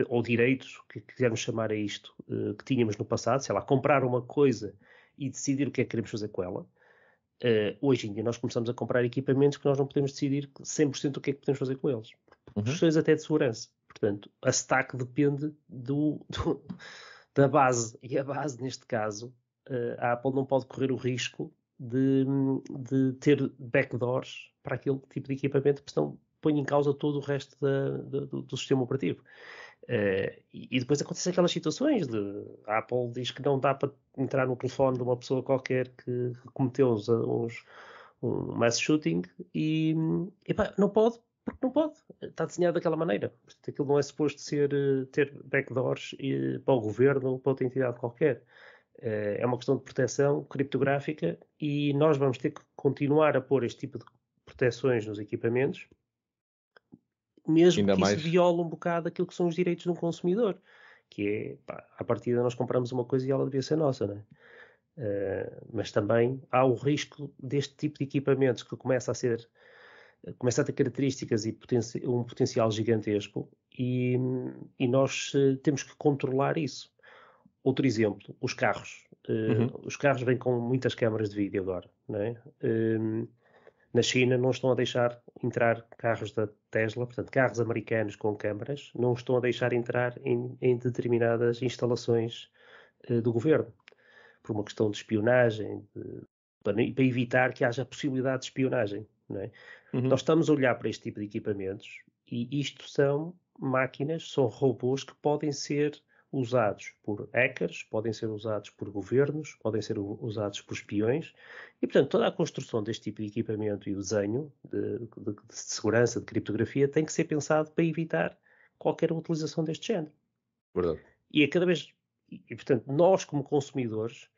ou direitos, que quisermos chamar a isto, que tínhamos no passado, sei lá, comprar uma coisa e decidir o que é que queremos fazer com ela. Hoje em dia nós começamos a comprar equipamentos que nós não podemos decidir 100% o que é que podemos fazer com eles. Por questões até de segurança. Portanto, a stack depende da base. E a base, neste caso, a Apple não pode correr o risco de ter backdoors para aquele tipo de equipamento, porque senão põe em causa todo o resto do sistema operativo. E depois acontecem aquelas situações a Apple diz que não dá para entrar no telefone de uma pessoa qualquer que cometeu um mass shooting e não pode, porque não pode. Está desenhado daquela maneira. Portanto, aquilo não é suposto ter backdoors para o governo ou para outra entidade qualquer. É uma questão de proteção criptográfica e nós vamos ter que continuar a pôr este tipo de proteções nos equipamentos, mesmo Ainda que mais... isso viola um bocado aquilo que são os direitos de um consumidor, que é, à partida nós compramos uma coisa e ela devia ser nossa, não é? Mas também há o risco deste tipo de equipamentos que começa a ter características e um potencial gigantesco e nós temos que controlar isso. Outro exemplo, os carros. Os carros vêm com muitas câmaras de vídeo agora, não é? Na China não estão a deixar entrar carros da Tesla, portanto, carros americanos com câmaras, não estão a deixar entrar em determinadas instalações do governo, por uma questão de espionagem, para evitar que haja possibilidade de espionagem. Não é? Nós estamos a olhar para este tipo de equipamentos e isto são máquinas, são robôs que podem ser usados por hackers, podem ser usados por governos, podem ser usados por espiões e, portanto, toda a construção deste tipo de equipamento e o desenho de segurança, de criptografia, tem que ser pensado para evitar qualquer utilização deste género. Verdade. E é cada vez... E, portanto, nós como consumidores,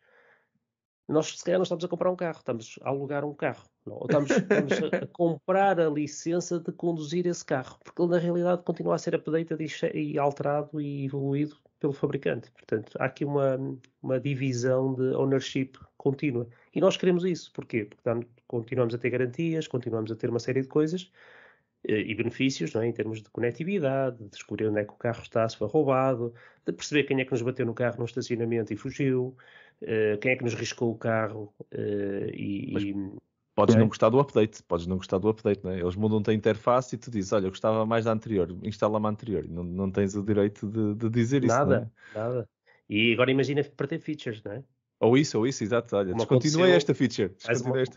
nós se calhar não estamos a comprar um carro, estamos a alugar um carro. Não, estamos a comprar a licença de conduzir esse carro, porque ele na realidade continua a ser updated e alterado e evoluído pelo fabricante. Portanto, há aqui uma divisão de ownership contínua. E nós queremos isso. Porquê? Porque continuamos a ter garantias, continuamos a ter uma série de coisas e benefícios, não é? Em termos de conectividade, de descobrir onde é que o carro está, se foi roubado, de perceber quem é que nos bateu no carro no estacionamento e fugiu, quem é que nos riscou o carro Podes não gostar do update, não é? Eles mudam-te a interface e tu dizes, olha, eu gostava mais da anterior, instala-me a anterior. Não tens o direito de dizer isso, não é? Nada. E agora imagina para ter features, não é? Ou isso, exato. Olha, descontinuei esta feature.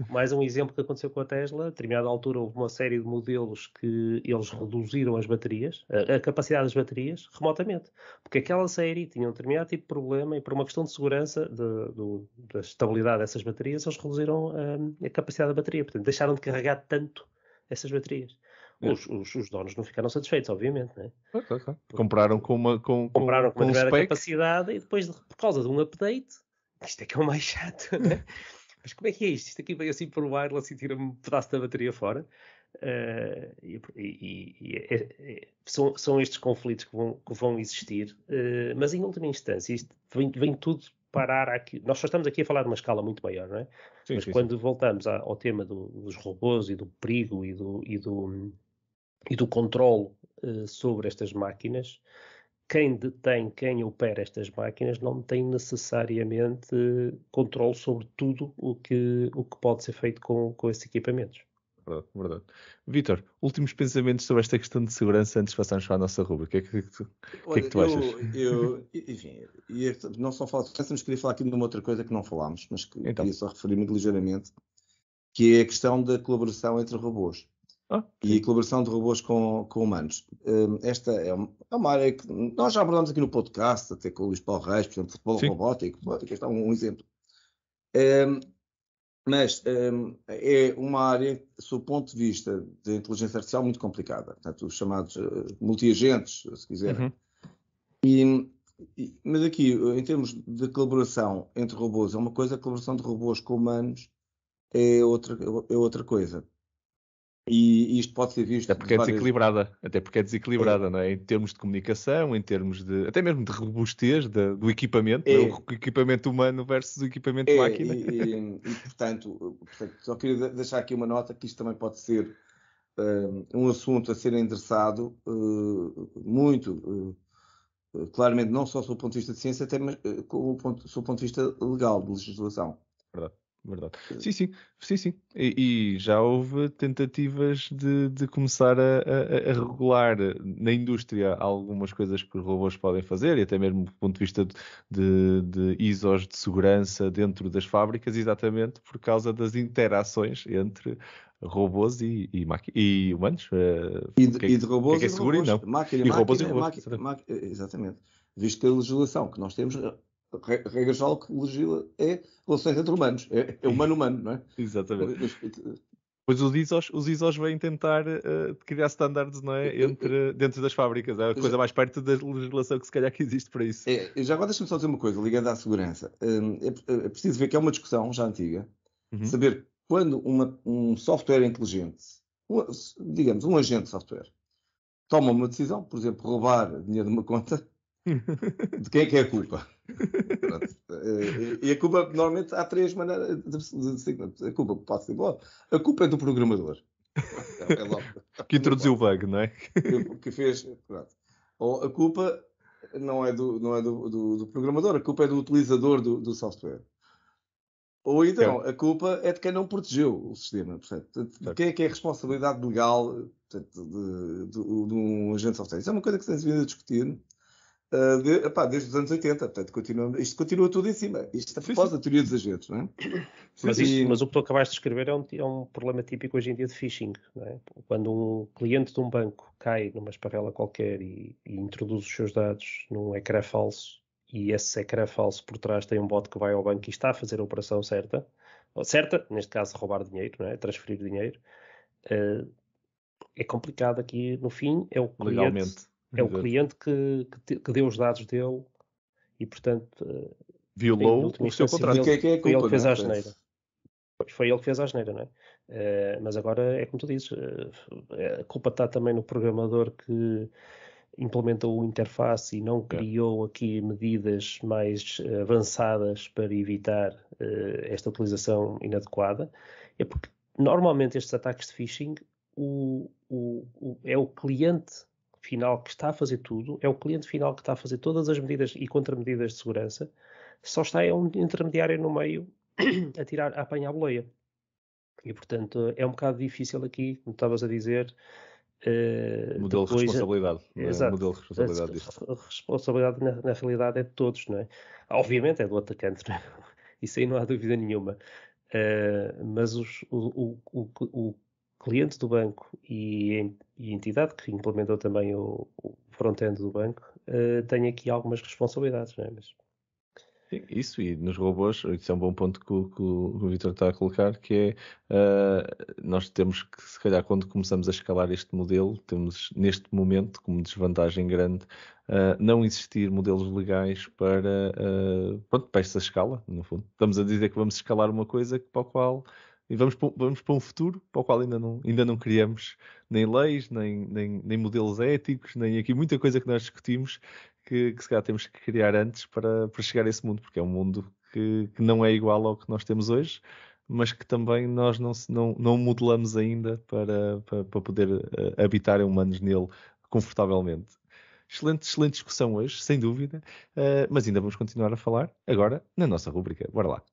Mais um exemplo que aconteceu com a Tesla. A determinada altura houve uma série de modelos que eles reduziram as baterias, a capacidade das baterias, remotamente. Porque aquela série tinha um determinado tipo de problema e por uma questão de segurança, da estabilidade dessas baterias, eles reduziram a capacidade da bateria. Portanto, deixaram de carregar tanto essas baterias. Os donos não ficaram satisfeitos, obviamente, não é? Claro. Compraram com uma determinada capacidade e depois, por causa de um update, isto é que é o mais chato, né? Mas como é que é isto? Isto aqui veio assim por wireless e tira-me um pedaço da bateria fora. São estes conflitos que vão existir. Mas em última instância, isto vem tudo parar aqui. Nós só estamos aqui a falar de uma escala muito maior, não é? Mas quando voltamos ao tema dos robôs e do perigo e do controle sobre estas máquinas, quem opera estas máquinas não tem necessariamente controle sobre tudo o que pode ser feito com esses equipamentos. Verdade. Vítor, últimos pensamentos sobre esta questão de segurança antes de passarmos para a nossa rubrica. O que é que tu achas? Enfim, não só falar de segurança, mas queria falar aqui de uma outra coisa que não falámos, mas que queria só referir-me ligeiramente, que é a questão da colaboração entre robôs. E a colaboração de robôs com humanos. Esta é uma área que nós já abordamos aqui no podcast, até com o Luís Paulo Reis, por exemplo, futebol robótico, este é um exemplo. Mas é uma área, sob o ponto de vista da inteligência artificial, muito complicada. Portanto, os chamados multi-agentes, se quiserem. Mas aqui, em termos de colaboração entre robôs, é uma coisa, a colaboração de robôs com humanos é outra coisa. E isto pode ser visto... Até porque é desequilibrada, não é? Em termos de comunicação, em termos de... até mesmo de robustez do equipamento, o equipamento humano versus o equipamento máquina. Portanto, só queria deixar aqui uma nota que isto também pode ser um assunto a ser endereçado muito... claramente, não só sob o ponto de vista de ciência, até sob o ponto de vista legal, de legislação. Verdade. Sim. E já houve tentativas de começar a regular na indústria algumas coisas que os robôs podem fazer, e até mesmo do ponto de vista de ISOs de segurança dentro das fábricas, exatamente por causa das interações entre robôs e humanos. E de robôs é seguro e não. Máquina, exatamente. Visto que a legislação que nós temos... regra geral que legisla é relações entre humanos, é humano-humano, não é? Exatamente. Pois os ISOs vêm tentar criar standards, não é? Dentro das fábricas. É a coisa mais perto da legislação que se calhar que existe para isso. Já agora deixa-me só dizer uma coisa ligada à segurança. É preciso ver que é uma discussão já antiga, saber quando um software inteligente, digamos, um agente de software, toma uma decisão, por exemplo, roubar dinheiro de uma conta, de quem é que é a culpa? E a culpa, normalmente, há três maneiras de a culpa pode ser boa. A culpa é do programador. É logo. Que introduziu o bug, não é? Que fez. Pronto. Ou a culpa não é do programador, a culpa é do utilizador do software. Ou então, a culpa é de quem não protegeu o sistema. Portanto, de quem é que é a responsabilidade legal, portanto, de um agente de software? Isso é uma coisa que se tem vindo a discutir desde os anos 80. Portanto, isto continua tudo em cima. Isto é a propósito da teoria dos agentes, não é? Mas o que tu acabaste de escrever é um problema típico hoje em dia de phishing. Não é? Quando um cliente de um banco cai numa esparrela qualquer e introduz os seus dados num ecrã falso, e esse ecrã falso por trás tem um bot que vai ao banco e está a fazer a operação certa, neste caso roubar dinheiro, não é? Transferir dinheiro, é complicado aqui no fim, é o cliente... Legalmente. É o cliente que deu os dados dele e, portanto, violou o seu contrato. Foi ele que fez a asneira. Foi ele que fez a asneira, não é? Mas agora é como tu dizes, a culpa está também no programador que implementou o interface e não criou aqui medidas mais avançadas para evitar esta utilização inadequada. É porque normalmente estes ataques de phishing é o cliente final que está a fazer tudo, é o cliente final que está a fazer todas as medidas e contramedidas de segurança, só está um intermediário no meio a apanhar a boleia. E, portanto, é um bocado difícil aqui, como estavas a dizer... modelo de responsabilidade. Exato. Modelo de responsabilidade a responsabilidade, na realidade, é de todos, não é? Obviamente é do atacante, não é? Isso aí não há dúvida nenhuma. Mas o cliente do banco e a entidade que implementou também o front-end do banco tem aqui algumas responsabilidades, não é? Sim, isso, e nos robôs, isso é um bom ponto que o Vítor está a colocar, que é, nós temos que, se calhar, quando começamos a escalar este modelo, temos neste momento, como desvantagem grande, não existir modelos legais para esta escala, no fundo. Estamos a dizer que vamos escalar uma coisa para o qual... E vamos para um futuro para o qual ainda não criamos nem leis, nem modelos éticos, nem aqui muita coisa que nós discutimos que se calhar temos que criar antes para chegar a esse mundo, porque é um mundo que não é igual ao que nós temos hoje, mas que também nós não modelamos ainda para poder habitar humanos nele confortavelmente. Excelente discussão hoje, sem dúvida, mas ainda vamos continuar a falar agora na nossa rúbrica. Bora lá.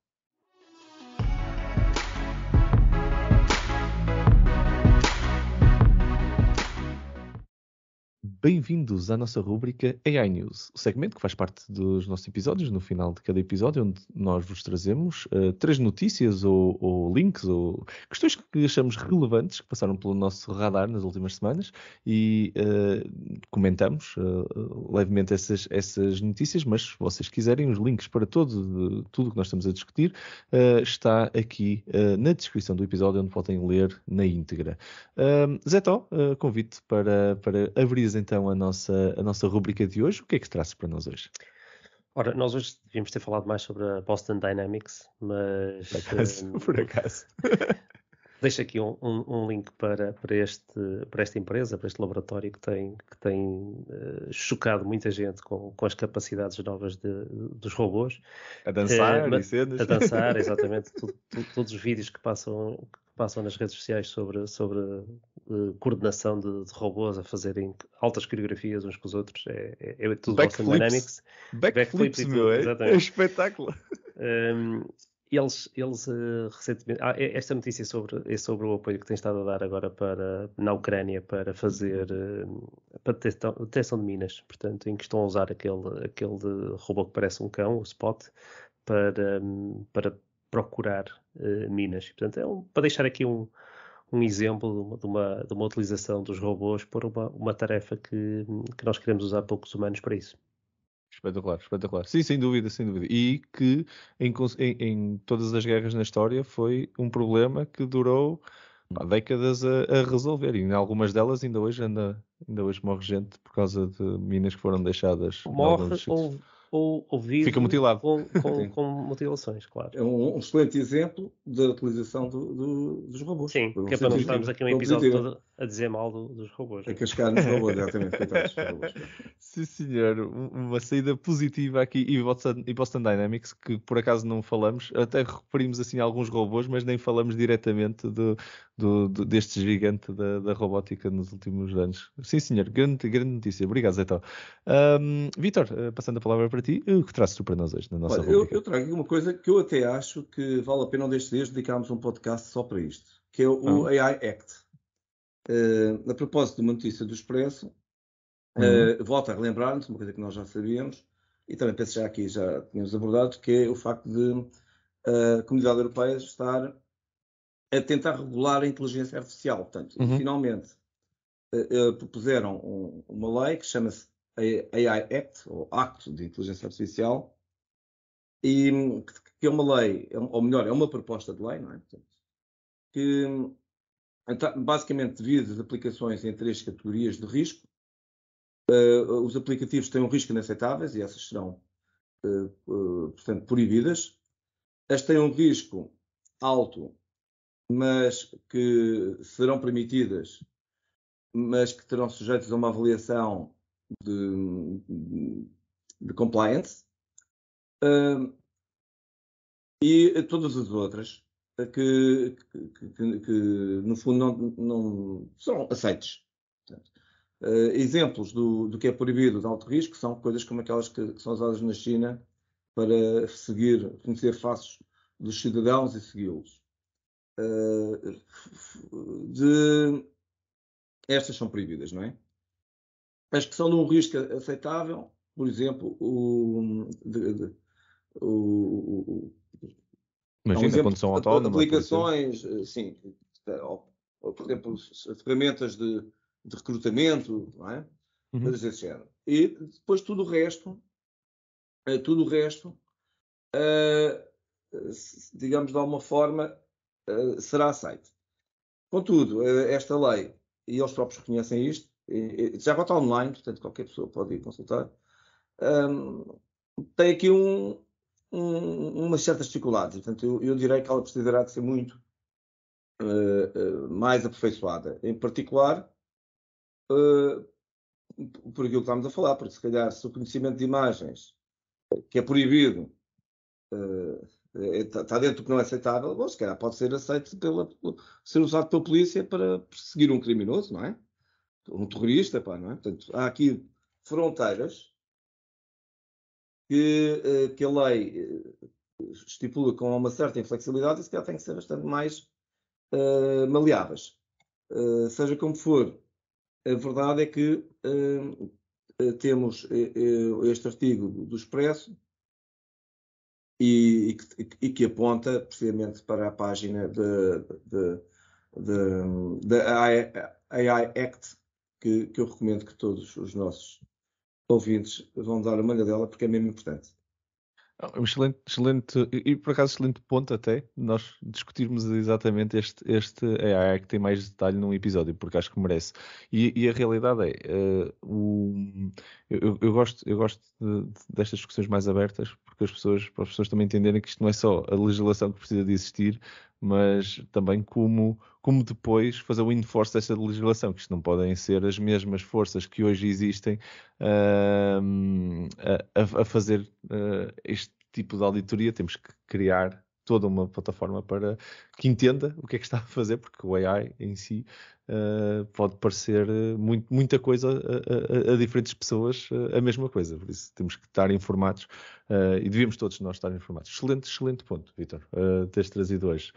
bem-vindos à nossa rúbrica AI News, o segmento que faz parte dos nossos episódios, no final de cada episódio, onde nós vos trazemos 3 notícias ou links ou questões que achamos relevantes, que passaram pelo nosso radar nas últimas semanas e comentamos levemente essas notícias, mas se vocês quiserem os links para tudo que nós estamos a discutir, está aqui na descrição do episódio, onde podem ler na íntegra. Zé Tó, convite para abrir então a nossa rúbrica de hoje. O que é que trazes para nós hoje? Ora, nós hoje devíamos ter falado mais sobre a Boston Dynamics, mas... Por acaso. Deixo aqui um link para esta empresa, para este laboratório que tem chocado muita gente com as capacidades novas dos robôs. A dançar e cenas. A dançar, exatamente. Todos os vídeos que passam nas redes sociais sobre coordenação de robôs a fazerem altas coreografias uns com os outros. É tudo Boston Dynamics. Backflips, meu, é espetáculo. Eles recentemente... esta notícia é sobre o apoio que tem estado a dar agora na Ucrânia para fazer detecção de minas. Portanto, em que estão a usar aquele robô que parece um cão, o Spot, para procurar minas. Portanto, para deixar aqui um exemplo de uma utilização dos robôs por uma tarefa que nós queremos usar poucos humanos para isso. Espetacular. Sim, sem dúvida. E que em todas as guerras na história foi um problema que durou décadas a resolver. E em algumas delas ainda hoje morre gente por causa de minas que foram deixadas. Morre ou vive fica mutilado. Com mutilações, claro. É um excelente exemplo da utilização dos robôs. Sim, que é para não estarmos aqui um episódio todo a dizer mal dos robôs. A cascar nos robôs, exatamente. Sim, senhor. Uma saída positiva aqui e Boston Dynamics, que por acaso não falamos, até referimos assim alguns robôs, mas nem falamos diretamente deste gigante da robótica nos últimos anos. Sim, senhor. Grande notícia. Obrigado, Zé Tó. Vítor, passando a palavra para ti, o que trazes tu para nós hoje na nossa rubrica? Eu trago aqui uma coisa que eu até acho que vale a pena um destes dias dedicarmos um podcast só para isto, que é o AI Act. A propósito de uma notícia do Expresso, volto a relembrar-nos, uma coisa que nós já sabíamos, e também penso já aqui já tínhamos abordado, que é o facto de a Comunidade Europeia estar a tentar regular a inteligência artificial. Portanto, finalmente propuseram uma lei que chama-se AI Act, ou Acto de Inteligência Artificial, e que é uma lei, ou melhor, é uma proposta de lei, não é? Portanto, que basicamente divide as aplicações em 3 categorias de risco. Os aplicativos têm um risco inaceitáveis e essas serão, portanto, proibidas. As têm um risco alto, mas que serão permitidas, mas que terão sujeitos a uma avaliação de compliance. E todas as outras que no fundo não são aceites. Portanto, exemplos do que é proibido de alto risco são coisas como aquelas que são usadas na China para reconhecer faces dos cidadãos e segui-los. Estas são proibidas, não é? As que são de um risco aceitável, por exemplo, imagina, condução autónoma, aplicações, sim, ou, por exemplo, ferramentas de recrutamento, não é? Coisas desse género. E depois tudo o resto, digamos de alguma forma, será aceito. Contudo, esta lei, e eles próprios reconhecem isto, já agora está online, portanto qualquer pessoa pode ir consultar, tem aqui umas certas dificuldades. Portanto, eu direi que ela precisará de ser muito mais aperfeiçoada. Em particular, por aquilo que estamos a falar, porque se calhar se o conhecimento de imagens, que é proibido, está dentro do que não é aceitável, bom, se calhar pode ser aceito ser usado pela polícia para perseguir um criminoso, não é? Um terrorista, não é? Portanto, há aqui fronteiras que a lei estipula com uma certa inflexibilidade e se calhar tem que ser bastante mais maleáveis. Seja como for, a verdade é que temos este artigo do Expresso e que aponta precisamente para a página da AI Act, que eu recomendo que todos os nossos ouvintes vão dar uma olhadela, porque é mesmo importante. Um excelente, e por acaso excelente ponto até, nós discutirmos exatamente este AI que tem mais detalhe num episódio, porque acho que merece. E a realidade é, eu gosto destas discussões mais abertas, porque para as pessoas também entenderem que isto não é só a legislação que precisa de existir, mas também como depois fazer o enforce desta legislação, que isto não podem ser as mesmas forças que hoje existem a fazer este tipo de auditoria. Temos que criar toda uma plataforma para que entenda o que é que está a fazer, porque o AI em si pode parecer muita coisa a diferentes pessoas, a mesma coisa. Por isso temos que estar informados e devíamos todos nós estar informados. Excelente ponto, Vítor, teres trazido hoje.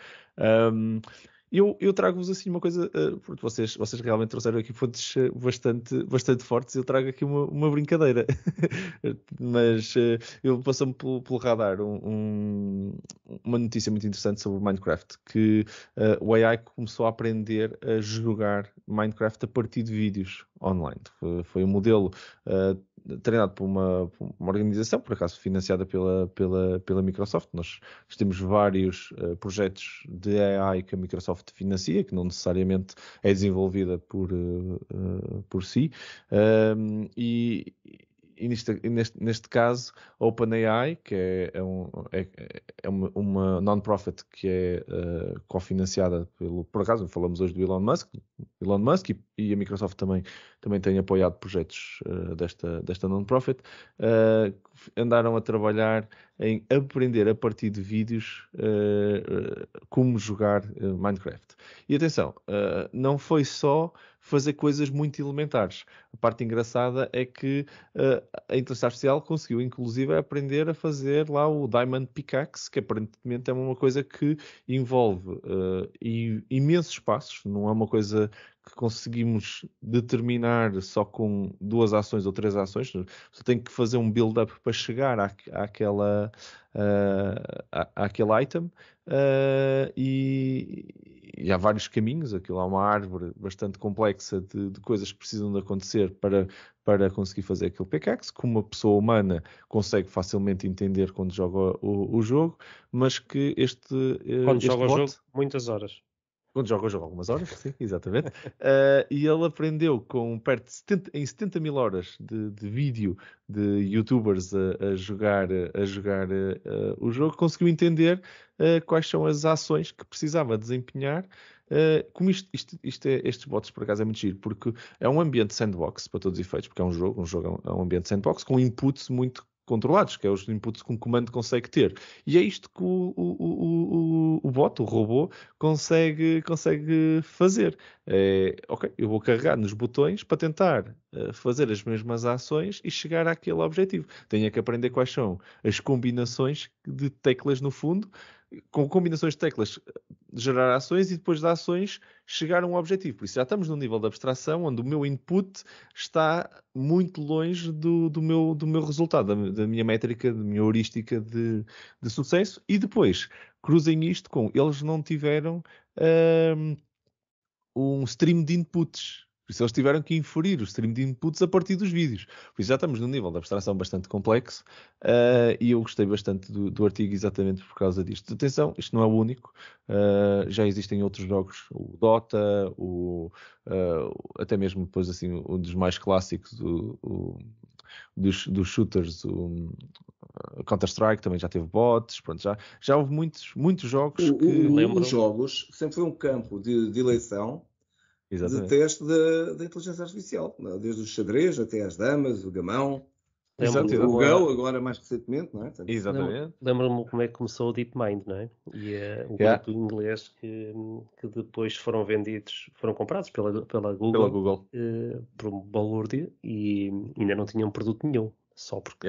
Eu trago-vos assim uma coisa, porque vocês realmente trouxeram aqui fontes bastante fortes. Eu trago aqui uma brincadeira, mas eu passou-me pelo radar uma notícia muito interessante sobre Minecraft, que o AI começou a aprender a jogar Minecraft a partir de vídeos online. Foi um modelo treinado por uma organização, por acaso financiada pela Microsoft. Nós temos vários projetos de AI que a Microsoft financia, que não necessariamente é desenvolvida por si. E neste caso, a OpenAI, que é uma non-profit que é cofinanciada por acaso, falamos hoje do Elon Musk e a Microsoft também tem apoiado projetos desta non-profit, andaram a trabalhar em aprender a partir de vídeos como jogar Minecraft. E atenção, não foi só fazer coisas muito elementares. A parte engraçada é que a inteligência artificial conseguiu inclusive aprender a fazer lá o Diamond Pickaxe, que aparentemente é uma coisa que envolve imensos passos, não é uma coisa que conseguimos determinar só com 2 ações ou 3 ações. Você tem que fazer um build-up para chegar àquele item, e há vários caminhos. Aquilo há uma árvore bastante complexa de coisas que precisam de acontecer para conseguir fazer aquele pickaxe, que uma pessoa humana consegue facilmente entender quando joga o jogo, mas que Quando este joga o bot... jogo, muitas horas. Quando joga o jogo algumas horas, sim, exatamente. E ele aprendeu com perto de 70 mil horas de vídeo de youtubers a jogar o jogo, conseguiu entender quais são as ações que precisava desempenhar. Como estes bots por acaso é muito giro, porque é um ambiente sandbox para todos os efeitos, porque é um jogo é um ambiente sandbox com inputs muito controlados, que é os inputs que um comando consegue ter. E é isto que o bot, o robô, consegue fazer. Ok, eu vou carregar nos botões para tentar fazer as mesmas ações e chegar àquele objetivo. Tenho que aprender quais são as combinações de teclas no fundo, com combinações de teclas gerar ações e depois de ações chegar a um objetivo. Por isso já estamos num nível de abstração onde o meu input está muito longe do meu resultado, da minha métrica, da minha heurística de sucesso. E depois cruzem isto com eles não tiveram um stream de inputs. Por isso eles tiveram que inferir o stream de inputs a partir dos vídeos. Por isso já estamos num nível de abstração bastante complexo, e eu gostei bastante do artigo exatamente por causa disto. Atenção, isto não é o único. Já existem outros jogos, o Dota, até mesmo depois assim, um dos mais clássicos, dos shooters, o Counter-Strike também já teve bots. Pronto, já houve muitos jogos Os jogos sempre foi um campo de eleição. Exatamente. De teste da inteligência artificial, desde o xadrez até as damas, o gamão, o Go, agora mais recentemente, não é? Exatamente. Lembro-me como é que começou o DeepMind, não é? E o grupo inglês que depois foram comprados pela Google, por um balúrdio, e ainda não tinham produto nenhum, só porque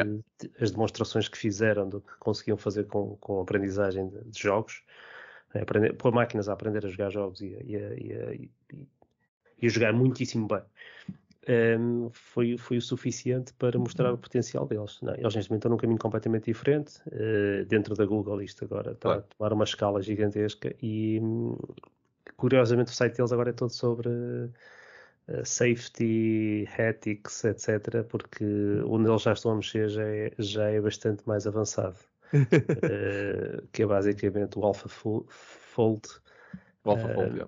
as demonstrações que fizeram do que conseguiam fazer com a aprendizagem de jogos, pôr máquinas a aprender a jogar jogos e e a jogar muitíssimo bem. Foi o suficiente para mostrar o potencial deles. Não, eles neste momento estão num caminho completamente diferente. Dentro da Google isto agora está a tomar uma escala gigantesca e curiosamente o site deles agora é todo sobre safety, ethics, etc. Porque onde eles já estão a mexer já é bastante mais avançado. Que é basicamente o AlphaFold. O AlphaFold,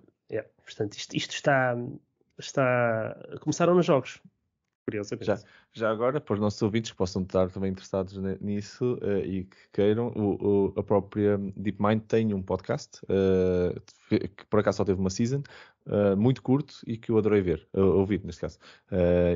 Portanto, isto está... Começaram nos jogos, curiosamente. Já agora, para os nossos ouvintes que possam estar também interessados nisso e que queiram, a própria DeepMind tem um podcast que por acaso só teve uma season, muito curto e que eu adorei ouvir neste caso.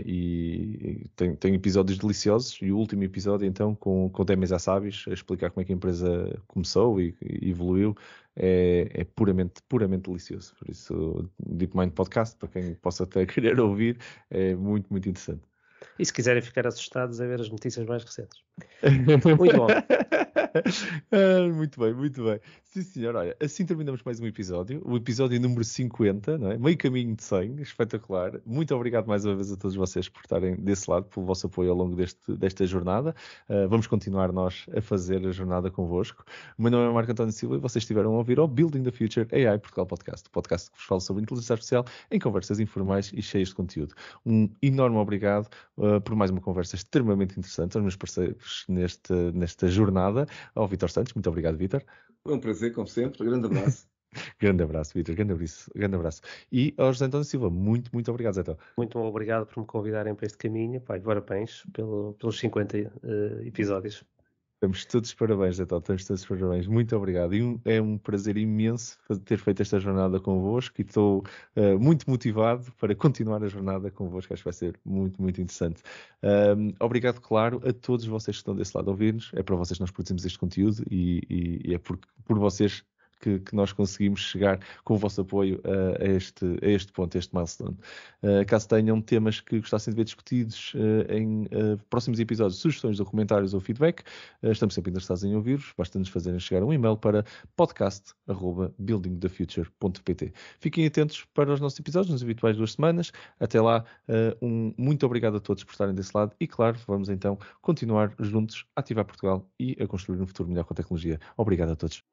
E tem episódios deliciosos e o último episódio então com Demis Hassabis a explicar como é que a empresa começou e evoluiu é puramente delicioso. Por isso, DeepMind Podcast, para quem possa até querer ouvir, é muito, muito interessante. E se quiserem ficar assustados, é ver as notícias mais recentes. Muito bom. Muito bem, muito bem. Sim, senhor. Olha, assim terminamos mais um episódio. O episódio número 50, não é? Meio caminho de 100. Espetacular. Muito obrigado mais uma vez a todos vocês por estarem desse lado, pelo vosso apoio ao longo desta jornada. Vamos continuar nós a fazer a jornada convosco. O meu nome é Marco António Silva e vocês estiveram a ouvir ao Building the Future AI Portugal Podcast. O podcast que vos fala sobre inteligência artificial em conversas informais e cheias de conteúdo. Um enorme obrigado por mais uma conversa extremamente interessante aos meus parceiros nesta jornada. Ao Vítor Santos, muito obrigado, Vítor. Foi um prazer, como sempre. Grande abraço. Grande abraço, Vítor. Grande abraço. E ao José António Silva, muito, muito obrigado, Zé. Muito obrigado por me convidarem para este caminho. Pai, parabéns pelos 50 episódios. Estamos todos parabéns, Zé. Estamos todos parabéns. Muito obrigado. E é um prazer imenso ter feito esta jornada convosco e estou muito motivado para continuar a jornada convosco. Acho que vai ser muito, muito interessante. Obrigado, claro, a todos vocês que estão desse lado a ouvir-nos. É para vocês que nós produzimos este conteúdo e é por vocês que nós conseguimos chegar com o vosso apoio a este ponto, a este milestone. Caso tenham temas que gostassem de ver discutidos em próximos episódios, sugestões ou comentários ou feedback, estamos sempre interessados em ouvir-vos. Basta-nos fazerem chegar um e-mail para podcast@buildingthefuture.pt. Fiquem atentos para os nossos episódios nas habituais 2 semanas. Até lá, muito obrigado a todos por estarem desse lado e, claro, vamos então continuar juntos a ativar Portugal e a construir um futuro melhor com a tecnologia. Obrigado a todos.